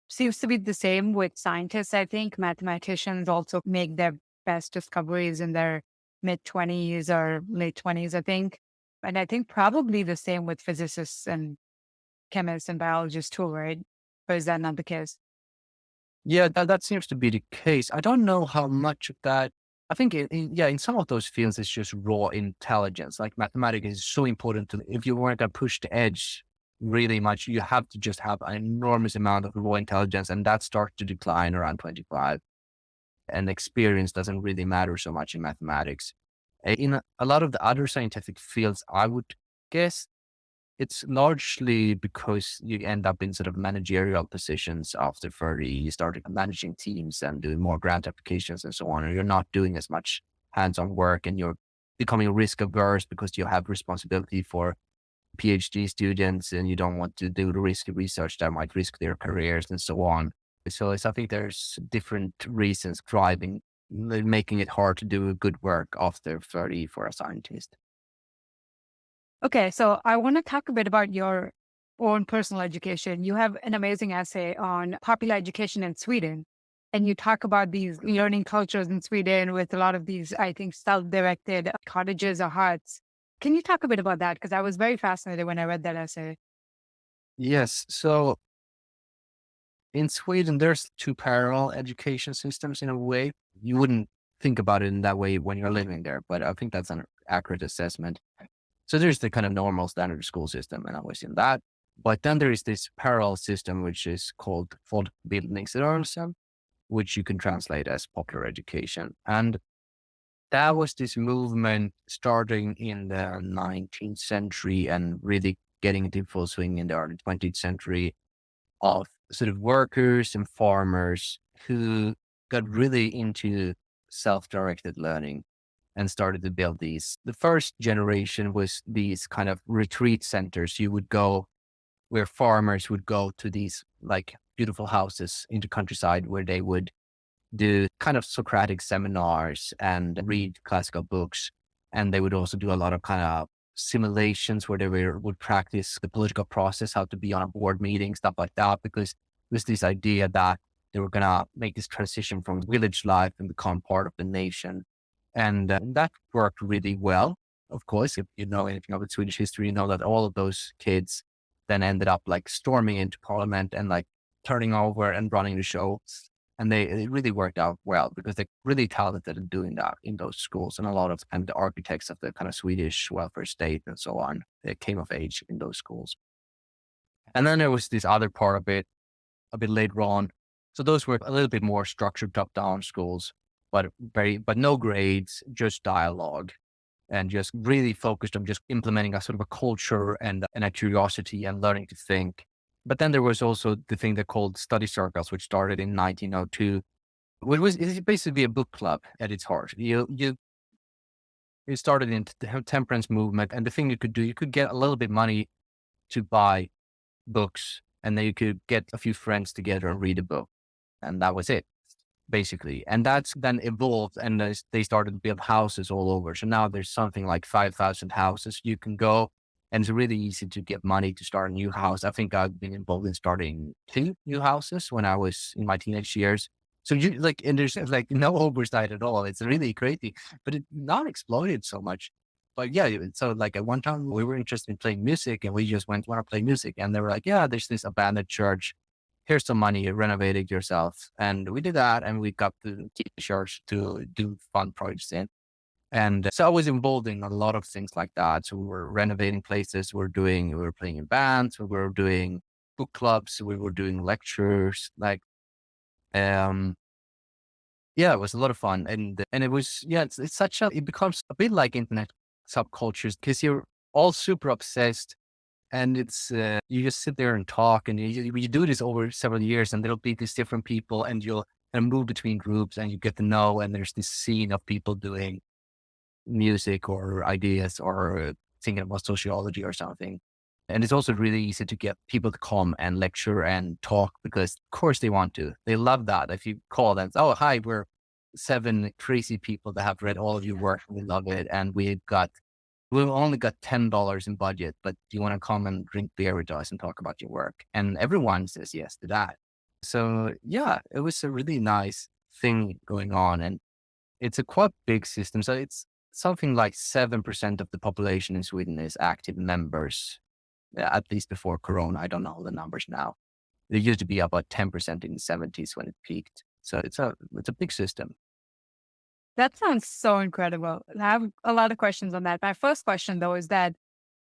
Seems to be the same with scientists. I think mathematicians also make their best discoveries in their mid 20s or late 20s, I think. And I think probably the same with physicists and chemists and biologists too, right? Or is that not the case?
Yeah, that seems to be the case. I don't know how much of that. I think, in some of those fields, it's just raw intelligence. Like mathematics is so important if you want to push the edge really much, you have to just have an enormous amount of raw intelligence, and that starts to decline around 25. And experience doesn't really matter so much in mathematics. In a lot of the other scientific fields, I would guess it's largely because you end up in sort of managerial positions after 30. You start managing teams and doing more grant applications and so on. And you're not doing as much hands-on work and you're becoming risk averse because you have responsibility for PhD students and you don't want to do the risky research that might risk their careers and so on. So I think there's different reasons driving, making it hard to do good work after 30 for a scientist.
Okay, so I want to talk a bit about your own personal education. You have an amazing essay on popular education in Sweden, and you talk about these learning cultures in Sweden with a lot of these, I think, self-directed cottages or huts. Can you talk a bit about that? Because I was very fascinated when I read that essay.
Yes. So in Sweden, there's two parallel education systems in a way. You wouldn't think about it in that way when you're living there, but I think that's an accurate assessment. So there's the kind of normal standard school system, and I was in that. But then there is this parallel system, which is called folkbildningsrörelsen, which you can translate as popular education. And that was this movement starting in the 19th century and really getting into full swing in the early 20th century of sort of workers and farmers who got really into self-directed learning and started to build these. The first generation was these kind of retreat centers. You would go where farmers would go to these like beautiful houses in the countryside where they would do kind of Socratic seminars and read classical books. And they would also do a lot of kind of simulations where would practice the political process, how to be on a board meeting, stuff like that, because it was this idea that they were going to make this transition from village life and become part of the nation. And that worked really well. Of course, if you know anything about Swedish history, you know that all of those kids then ended up like storming into parliament and like turning over and running the show. And it really worked out well because they're really talented at doing that in those schools. And a lot of the architects of the kind of Swedish welfare state and so on, they came of age in those schools. And then there was this other part of it a bit later on. So those were a little bit more structured top-down schools, but no grades, just dialogue, and just really focused on just implementing a sort of a culture and a curiosity and learning to think. But then there was also the thing they called study circles, which started in 1902. It's basically a book club at its heart. You started in the temperance movement, and the thing you could do, you could get a little bit money to buy books, and then you could get a few friends together and read a book, and that was it, basically. And that's then evolved, and they started to build houses all over. So now there's something like 5,000 houses you can go. And it's really easy to get money to start a new house. I think I've been involved in starting 2 new houses when I was in my teenage years. So and there's like no oversight at all. It's really crazy, but it's not exploited so much. But yeah, so like at one time we were interested in playing music and we just want to play music. And they were like, yeah, there's this abandoned church. Here's some money, renovate it yourself. And we did that, and we got the church to do fun projects in. And so I was involved in a lot of things like that. So we were renovating places, we were playing in bands, we were doing book clubs, we were doing lectures, yeah, it was a lot of fun. And it was, yeah, it becomes a bit like internet subcultures because you're all super obsessed, and it's, you just sit there and talk, and you do this over several years, and there'll be these different people, and you'll kind of move between groups and you get to know, and there's this scene of people doing music or ideas or thinking about sociology or something. And it's also really easy to get people to come and lecture and talk because of course they want to. They love that. If you call them, oh, hi, we're 7 crazy people that have read all of your work. We love it. And we've only got $10 in budget, but do you want to come and drink beer with us and talk about your work? And everyone says yes to that. So yeah, it was a really nice thing going on. And it's a quite big system. So it's something like 7% of the population in Sweden is active members, at least before Corona. I don't know the numbers now. It used to be about 10% in the 70s when it peaked. So it's a big system.
That sounds so incredible. I have a lot of questions on that. My first question, though, is that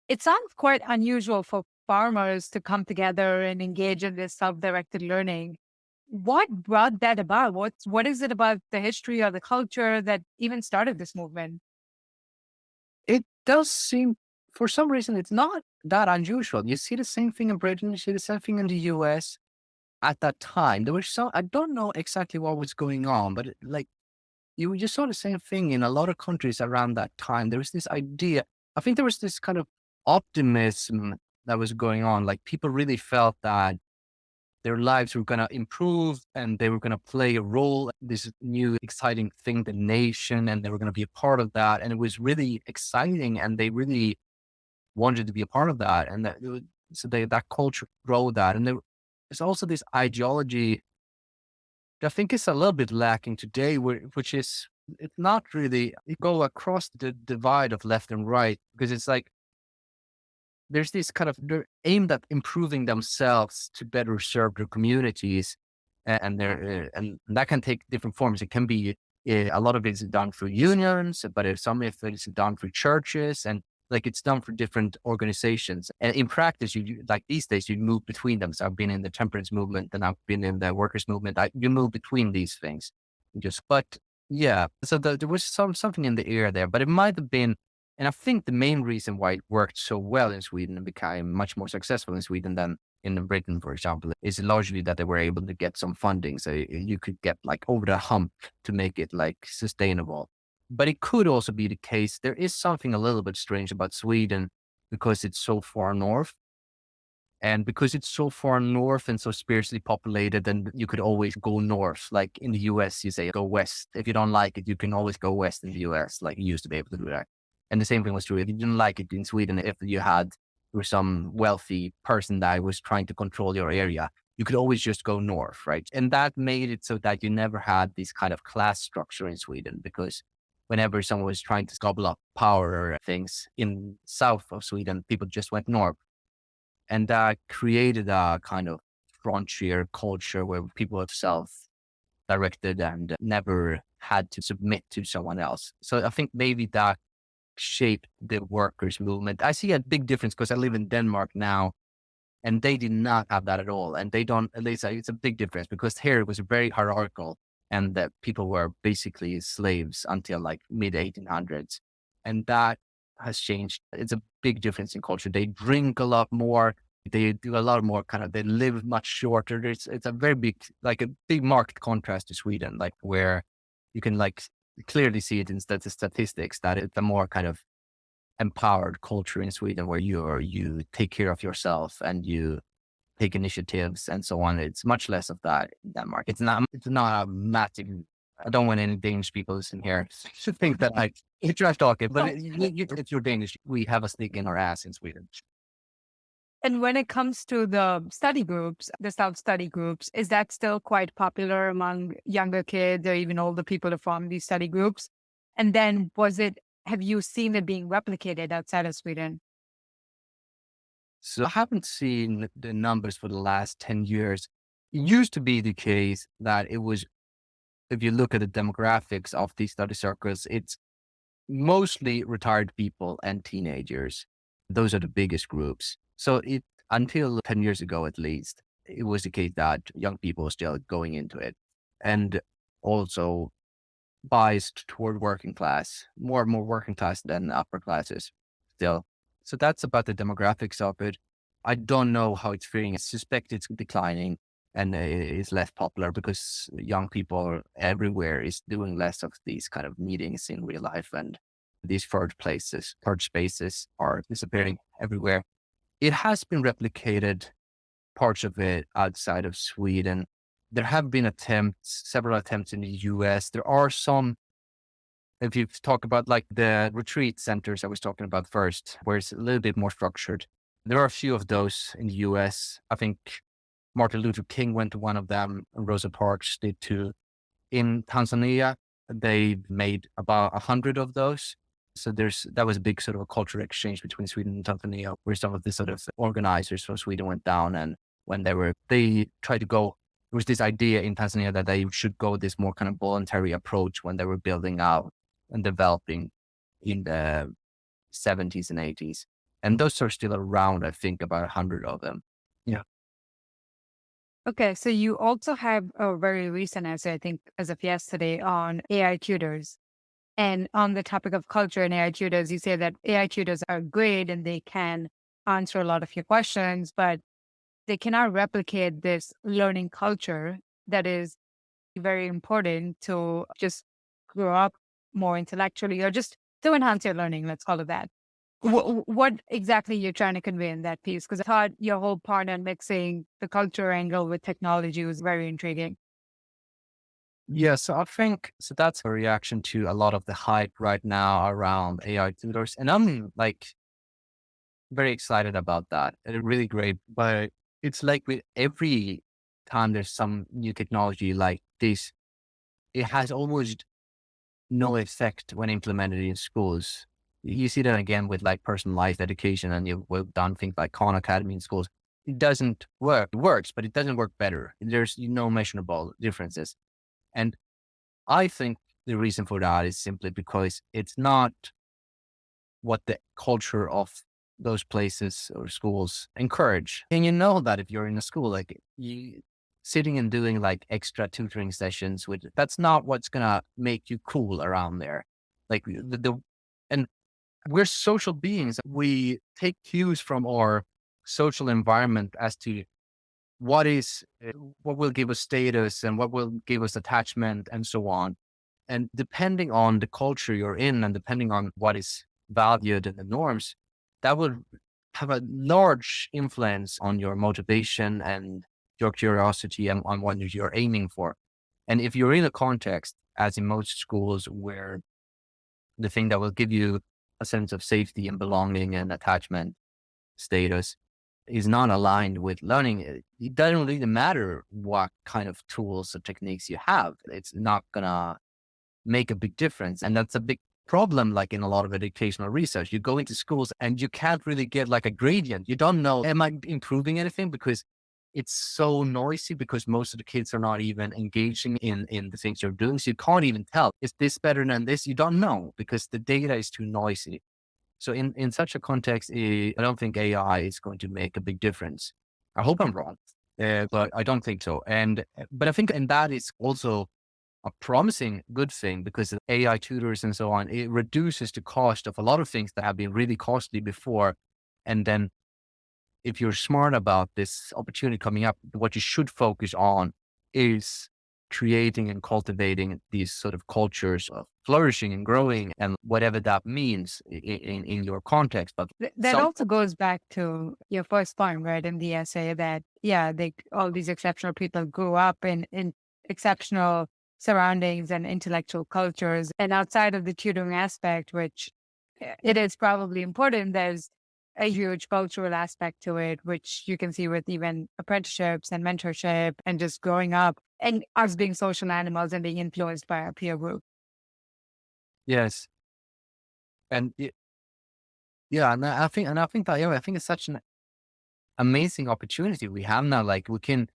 it sounds quite unusual for farmers to come together and engage in this self-directed learning. What brought that about? What is it about the history or the culture that even started this movement?
It does seem, for some reason, it's not that unusual. You see the same thing in Britain, you see the same thing in the US. At that time, there was I don't know exactly what was going on, but you just saw the same thing in a lot of countries around that time. There was this idea, I think there was this kind of optimism that was going on. Like people really felt that their lives were going to improve and they were going to play a role in this new exciting thing, the nation, and they were going to be a part of that. And it was really exciting, and they really wanted to be a part of that. And that culture grew that. And there's also this ideology that I think is a little bit lacking today, which is, it's not really, you go across the divide of left and right, because it's like, there's this kind of, they're aimed at improving themselves to better serve their communities. And that can take different forms. It can be, a lot of it is done through unions, but some of it is done through churches, and like it's done for different organizations. And in practice, like these days, you move between them. So I've been in the temperance movement and I've been in the workers movement. You move between these things. But yeah, so there was something in the air there, but it might have been, and I think the main reason why it worked so well in Sweden and became much more successful in Sweden than in Britain, for example, is largely that they were able to get some funding. So you could get like over the hump to make it like sustainable. But it could also be the case, there is something a little bit strange about Sweden because it's so far north. And because it's so far north and so sparsely populated, then you could always go north. Like in the US, you say go west. If you don't like it, you can always go west in the US, like you used to be able to do that. And the same thing was true if you didn't like it in Sweden. If you were some wealthy person that was trying to control your area, you could always just go north, right? And that made it so that you never had this kind of class structure in Sweden, because whenever someone was trying to gobble up power or things in south of Sweden, people just went north. And that created a kind of frontier culture where people are self-directed and never had to submit to someone else. So I think maybe that shaped the workers' movement. I see a big difference because I live in Denmark now, and they did not have that at all. And they don't, at least it's a big difference because here it was very hierarchical and that people were basically slaves until like mid 1800s. And that has changed. It's a big difference in culture. They drink a lot more. They do a lot more they live much shorter. It's a very big, like a big marked contrast to Sweden, like where you can like clearly see it in statistics that it's a more kind of empowered culture in Sweden where you take care of yourself and you take initiatives and so on. It's much less of that in Denmark. It's not a massive. I don't want any Danish people listening here to think that I trash talk it, but it's your Danish. We have a stick in our ass in Sweden.
And when it comes to the study groups, the self-study groups, is that still quite popular among younger kids or even older people to form these study groups? And then have you seen it being replicated outside of Sweden?
So I haven't seen the numbers for the last 10 years. It used to be the case that it was, if you look at the demographics of these study circles, it's mostly retired people and teenagers. Those are the biggest groups. So until 10 years ago, at least, it was the case that young people were still going into it and also biased toward working class, more and more working class than upper classes still. So that's about the demographics of it. I don't know how it's faring. I suspect it's declining and it's less popular because young people everywhere is doing less of these kind of meetings in real life, and these third spaces are disappearing everywhere. It has been replicated, parts of it outside of Sweden. There have been several attempts in the US. There are some, if you talk about like the retreat centers I was talking about first, where it's a little bit more structured. There are a few of those in the US. I think Martin Luther King went to one of them, and Rosa Parks did too. In Tanzania, they made about 100 of those. So that was a big sort of a cultural exchange between Sweden and Tanzania, where some of the sort of organizers from Sweden went down, and when they tried to go, there was this idea in Tanzania that they should go this more kind of voluntary approach when they were building out and developing in the 70s and 80s. And those are still around, I think, about 100 of them. Yeah.
Okay, so you also have a very recent essay, I think, as of yesterday, on AI tutors. And on the topic of culture and AI tutors, you say that AI tutors are great and they can answer a lot of your questions, but they cannot replicate this learning culture that is very important to just grow up more intellectually or just to enhance your learning. Let's call it that. What exactly you're trying to convey in that piece? Because I thought your whole part on mixing the culture angle with technology was very intriguing.
Yeah, so I think that's a reaction to a lot of the hype right now around AI tutors. And I'm like very excited about that. It's really great. But it's like with every time there's some new technology like this, it has almost no effect when implemented in schools. You see that again with like personalized education, and we've done things like Khan Academy in schools. It doesn't work. It works, but it doesn't work better. There's no measurable differences. And I think the reason for that is simply because it's not what the culture of those places or schools encourage. And you know that if you're in a school, like you sitting and doing like extra tutoring sessions that's not what's going to make you cool around there. Like and we're social beings. We take cues from our social environment as to what will give us status and what will give us attachment and so on. And depending on the culture you're in and depending on what is valued and the norms, that will have a large influence on your motivation and your curiosity and on what you're aiming for. And if you're in a context, as in most schools, where the thing that will give you a sense of safety and belonging and attachment status is not aligned with learning, it doesn't really matter what kind of tools or techniques you have. It's not going to make a big difference. And that's a big problem, like in a lot of educational research. You go into schools and you can't really get like a gradient. You don't know, am I improving anything? Because it's so noisy, because most of the kids are not even engaging in the things you're doing. So you can't even tell, is this better than this? You don't know, because the data is too noisy. So in such a context, I don't think AI is going to make a big difference. I hope I'm wrong, but I don't think so. But I think, and that is also a promising good thing, because AI tutors and so on, it reduces the cost of a lot of things that have been really costly before. And then if you're smart about this opportunity coming up, what you should focus on is creating and cultivating these sort of cultures of flourishing and growing, and whatever that means in your context. But
That also goes back to your first point, right, in the essay, that, yeah, all these exceptional people grew up in exceptional surroundings and intellectual cultures. And outside of the tutoring aspect, which it is probably important, there's a huge cultural aspect to it, which you can see with even apprenticeships and mentorship and just growing up and us being social animals and being influenced by our peer group.
yes, and yeah, and I think that, yeah, I think it's such an amazing opportunity we have now. Like we can,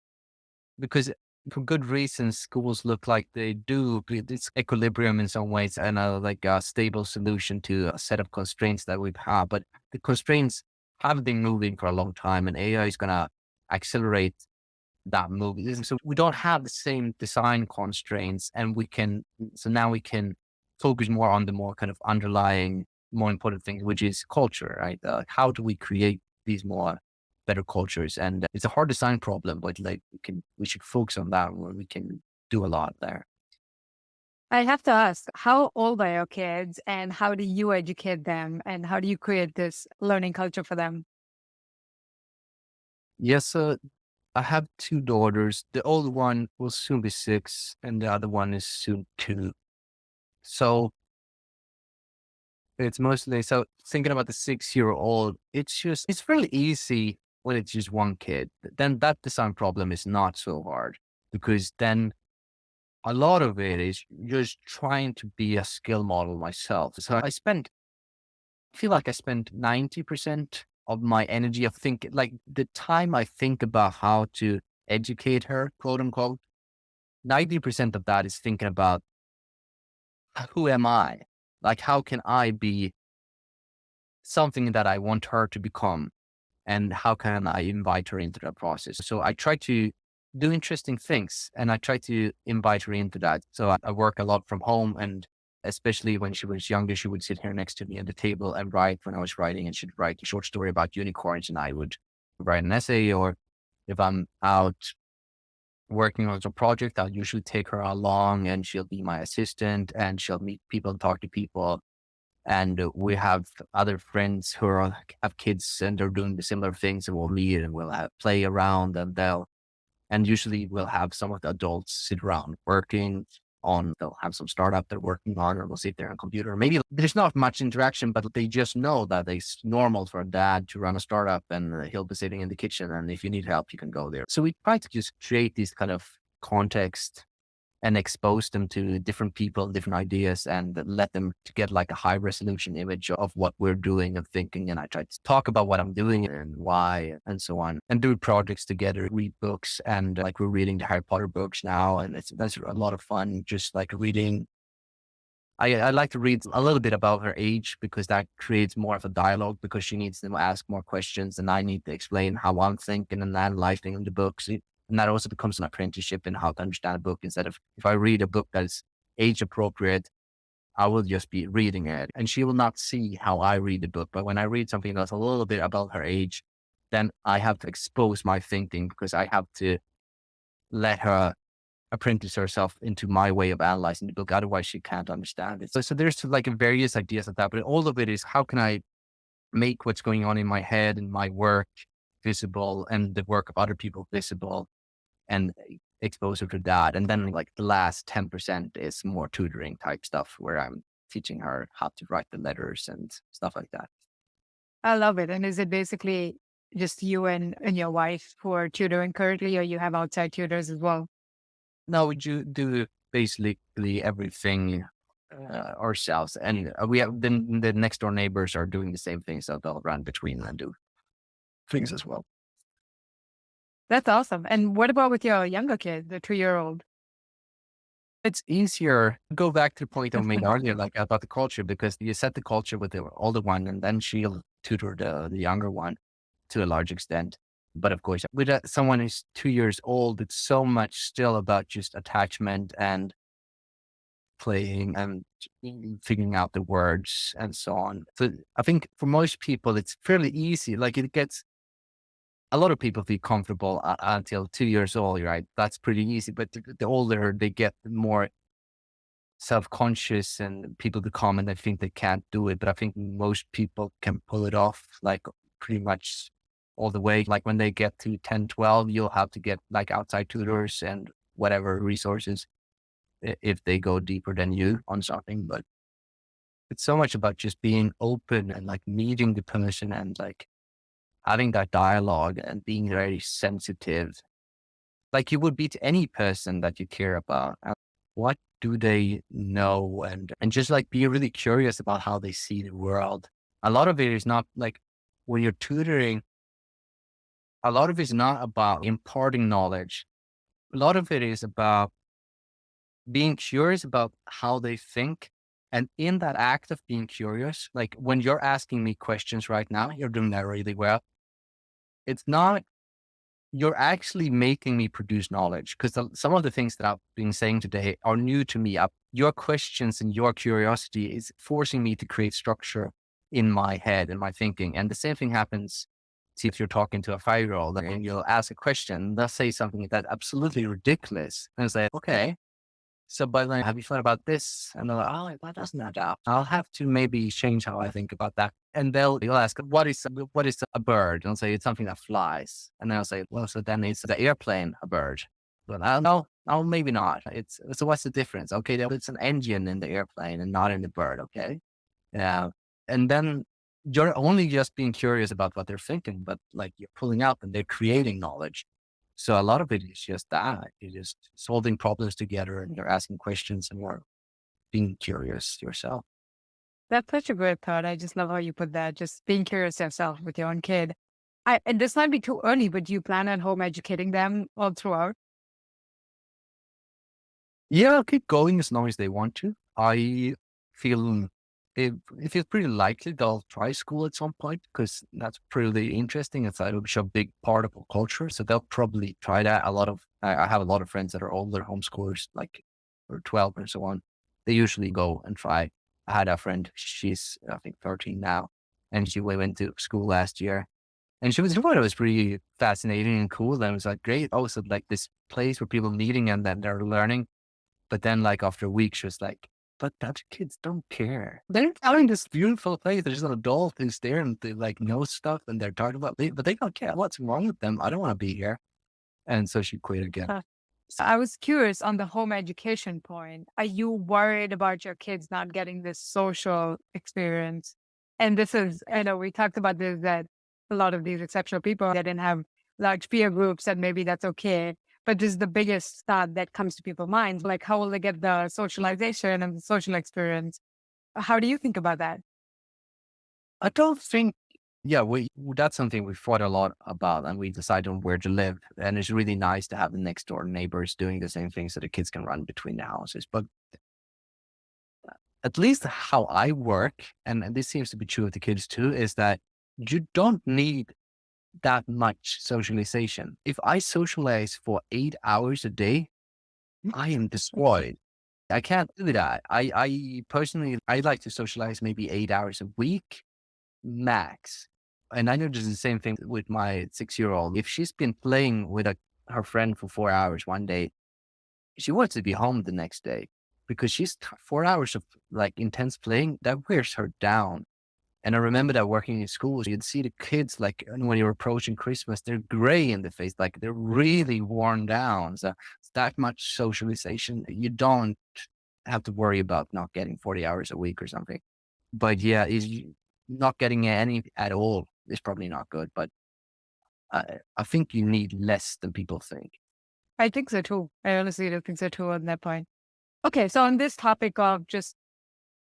because for good reasons, schools look like they do. It's equilibrium in some ways, and like a stable solution to a set of constraints that we've had. But the constraints have been moving for a long time, and AI is going to accelerate that move. So we don't have the same design constraints, and so now we can focus more on the more kind of underlying, more important things, which is culture, right? How do we create these more better cultures? And it's a hard design problem, but like we should focus on that, where we can do a lot there.
I have to ask, how old are your kids and how do you educate them and how do you create this learning culture for them?
Yes, I have two daughters. The older one will soon be 6, and the other one is soon 2. So it's mostly, so thinking about the 6-year-old, it's really easy when it's just one kid. Then that design problem is not so hard, because then a lot of it is just trying to be a skill model myself. So I feel like I spend 90% of my energy of thinking, like the time I think about how to educate her, quote unquote, 90% of that is thinking about who am I? Like, how can I be something that I want her to become? And how can I invite her into that process? So I try to do interesting things, and I try to invite her into that. So I work a lot from home, and especially when she was younger, she would sit here next to me at the table and write when I was writing, and she'd write a short story about unicorns, and I would write an essay. Or if I'm out working on a project, I'll usually take her along, and she'll be my assistant, and she'll meet people and talk to people. And we have other friends who have kids, and they're doing the similar things, and we'll meet and we'll play around, and usually we'll have some of the adults sit around working on, they'll have some startup they're working on, or we'll sit there on a computer. Maybe there's not much interaction, but they just know that it's normal for a dad to run a startup, and he'll be sitting in the kitchen. And if you need help, you can go there. So we try to just create these kind of context and expose them to different people, different ideas, and let them to get like a high resolution image of what we're doing and thinking. And I try to talk about what I'm doing and why and so on, and do projects together, read books. And like we're reading the Harry Potter books now, and that's a lot of fun. Just like reading. I like to read a little bit about her age, because that creates more of a dialogue, because she needs to ask more questions and I need to explain how I'm thinking and analyzing the books. And that also becomes an apprenticeship in how to understand a book. Instead of, if I read a book that is age appropriate, I will just be reading it, and she will not see how I read the book. But when I read something that's a little bit about her age, then I have to expose my thinking, because I have to let her apprentice herself into my way of analyzing the book. Otherwise, she can't understand it. So there's like various ideas of that, but all of it is, how can I make what's going on in my head and my work visible, and the work of other people visible, and expose her to that. And then like the last 10% is more tutoring type stuff, where I'm teaching her how to write the letters and stuff like that.
I love it. And is it basically just you and your wife who are tutoring currently, or you have outside tutors as well?
No, we do basically everything ourselves. And we have then the next door neighbors are doing the same thing. So they'll run between and do things as well.
That's awesome. And what about with your younger kid, the 2-year-old?
It's easier. Go back to the point I made earlier, like about the culture, because you set the culture with the older one and then she'll tutor the younger one to a large extent. But of course, with someone who's 2 years old, it's so much still about just attachment and playing and figuring out the words and so on. So I think for most people, it's fairly easy. Like it gets, a lot of people feel comfortable until 2 years old, right? That's pretty easy. But the older they get, the more self-conscious and people become, and they think they can't do it. But I think most people can pull it off, like pretty much all the way. Like when they get to 10, 12, you'll have to get like outside tutors and whatever resources if they go deeper than you on something. But it's so much about just being open and like meeting the person and like having that dialogue and being very sensitive, like you would be to any person that you care about. And what do they know? And just like be really curious about how they see the world. A lot of it is not like when you're tutoring, a lot of it is not about imparting knowledge. A lot of it is about being curious about how they think. And in that act of being curious, like when you're asking me questions right now, you're doing that really well. It's not, you're actually making me produce knowledge, because some of the things that I've been saying today are new to me. Your questions and your curiosity is forcing me to create structure in my head and my thinking. And the same thing happens. See, if you're talking to a 5-year-old and you'll ask a question, they'll say something that's absolutely ridiculous. And it's like, okay, so, but like, have you thought about this? And they're like, oh, why doesn't that out? I'll have to maybe change how I think about that. And you'll ask, what is a bird? And I'll say, it's something that flies. And I'll say, well, so then it's the airplane, a bird. But I don't know. Oh, maybe not. So what's the difference? Okay, it's an engine in the airplane and not in the bird. Okay. Yeah. And then you're only just being curious about what they're thinking, but like you're pulling out and they're creating knowledge. So a lot of it is just that. You're just solving problems together and you're asking questions and you're being curious yourself.
That's such a great thought. I just love how you put that, just being curious yourself with your own kid. And this might be too early, but do you plan on home educating them all throughout?
Yeah, I'll keep going as long as they want to. I feel it feels pretty likely they'll try school at some point, because that's pretty interesting. It's a big part of our culture. So they'll probably try that. I have a lot of friends that are older homeschoolers, like or 12 and so on. They usually go and try. I had a friend, she's I think 13 now, and she went to school last year. And she thought it was pretty fascinating and cool. And it was like great. Also like this place where people meeting and then they're learning. But then like after a week, she was like, but Dutch kids don't care. They're out in this beautiful place. There's an adult who's there and they like know stuff and they're talking about it, but they don't care. What's wrong with them? I don't want to be here. And so she quit again.
So I was curious on the home education point. Are you worried about your kids not getting this social experience? And this is, I know we talked about this, that a lot of these exceptional people, they didn't have large peer groups, and maybe that's okay. But this is the biggest thought that comes to people's minds. Like, how will they get the socialization and the social experience? How do you think about that?
I don't think, yeah, that's something we thought a lot about, and we decided on where to live. And it's really nice to have the next door neighbors doing the same thing so the kids can run between the houses. But at least how I work, and this seems to be true of the kids too, is that you don't need that much socialization. If I socialize for 8 hours a day, I am destroyed. I can't do that. I personally, I like to socialize maybe 8 hours a week max. And I know this is the same thing with my 6-year-old. If she's been playing with her friend for 4 hours one day, she wants to be home the next day, because 4 hours of like intense playing that wears her down. And I remember that working in schools, you'd see the kids like when you're approaching Christmas, they're gray in the face, like they're really worn down. So it's that much socialization. You don't have to worry about not getting 40 hours a week or something. But yeah, not getting any at all is probably not good. But I think you need less than people think.
I think so too. I honestly do think so too on that point. Okay, so on this topic of just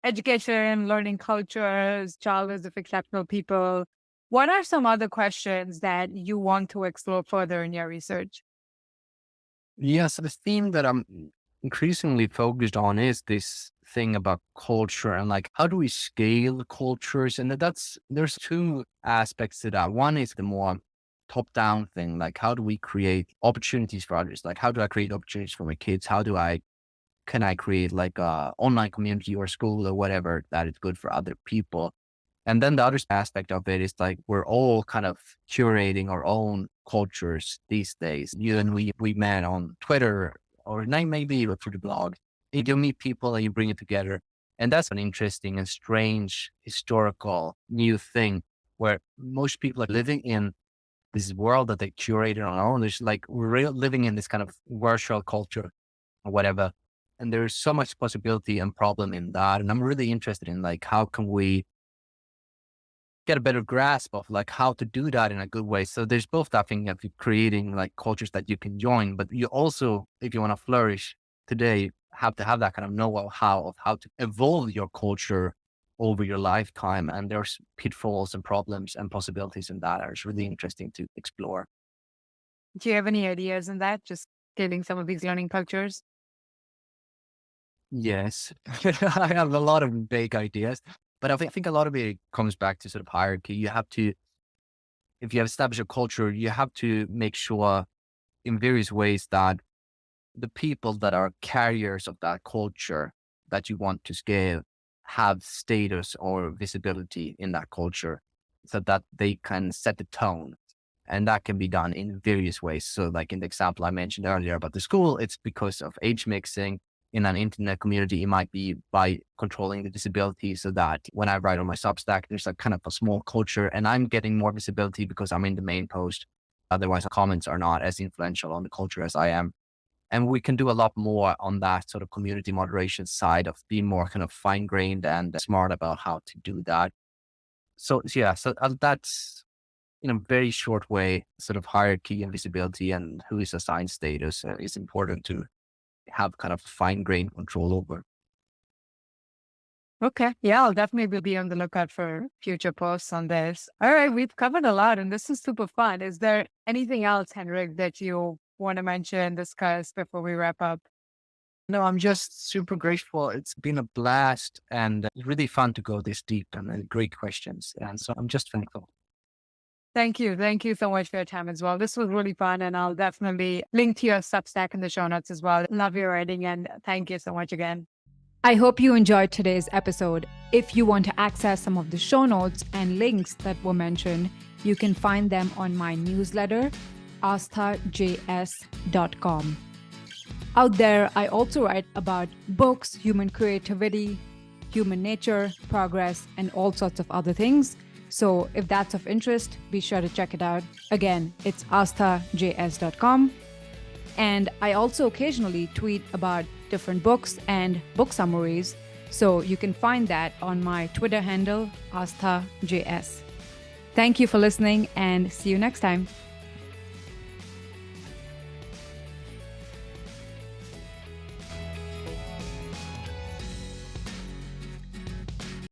education, learning cultures, childhoods of exceptional people. What are some other questions that you want to explore further in your research?
Yes, the theme that I'm increasingly focused on is this thing about culture and like how do we scale cultures? And there's two aspects to that. One is the more top-down thing, like how do we create opportunities for others? Like how do I create opportunities for my kids? Can I create like a online community or school or whatever that is good for other people? And then the other aspect of it is like we're all kind of curating our own cultures these days. You and we met on Twitter or maybe through the blog. You meet people and you bring it together. And that's an interesting and strange historical new thing where most people are living in this world that they curated on their own. There's like we're living in this kind of virtual culture or whatever. And there's so much possibility and problem in that. And I'm really interested in like how can we get a better grasp of like how to do that in a good way. So there's both that thing of creating like cultures that you can join, but you also, if you want to flourish today, have to have that kind of know-how of how to evolve your culture over your lifetime. And there's pitfalls and problems and possibilities in that are really interesting to explore.
Do you have any ideas in that? Just scaling some of these learning cultures?
Yes, I have a lot of vague ideas, but I think a lot of it comes back to sort of hierarchy. You have to, if you have established a culture, you have to make sure in various ways that the people that are carriers of that culture that you want to scale have status or visibility in that culture so that they can set the tone. And that can be done in various ways. So like in the example I mentioned earlier about the school, it's because of age mixing. In an internet community, it might be by controlling the visibility so that when I write on my Substack, there's a kind of a small culture and I'm getting more visibility because I'm in the main post. Otherwise, the comments are not as influential on the culture as I am. And we can do a lot more on that sort of community moderation side of being more kind of fine grained and smart about how to do that. So yeah, so that's in a very short way, sort of hierarchy and visibility and who is assigned status is important to have kind of fine grained control over.
Okay. Yeah, I'll definitely be on the lookout for future posts on this. All right. We've covered a lot and this is super fun. Is there anything else, Henrik, that you want to mention, discuss before we wrap up?
No, I'm just super grateful. It's been a blast and it's really fun to go this deep and great questions. And so I'm just thankful.
Thank you. Thank you so much for your time as well. This was really fun and I'll definitely link to your Substack in the show notes as well. Love your writing and thank you so much again.
I hope you enjoyed today's episode. If you want to access some of the show notes and links that were mentioned, you can find them on my newsletter, aasthajs.com. Out there, I also write about books, human creativity, human nature, progress, and all sorts of other things. So if that's of interest, be sure to check it out. Again, it's aasthajs.com. And I also occasionally tweet about different books and book summaries. So you can find that on my Twitter handle, AasthaJS. Thank you for listening and see you next time.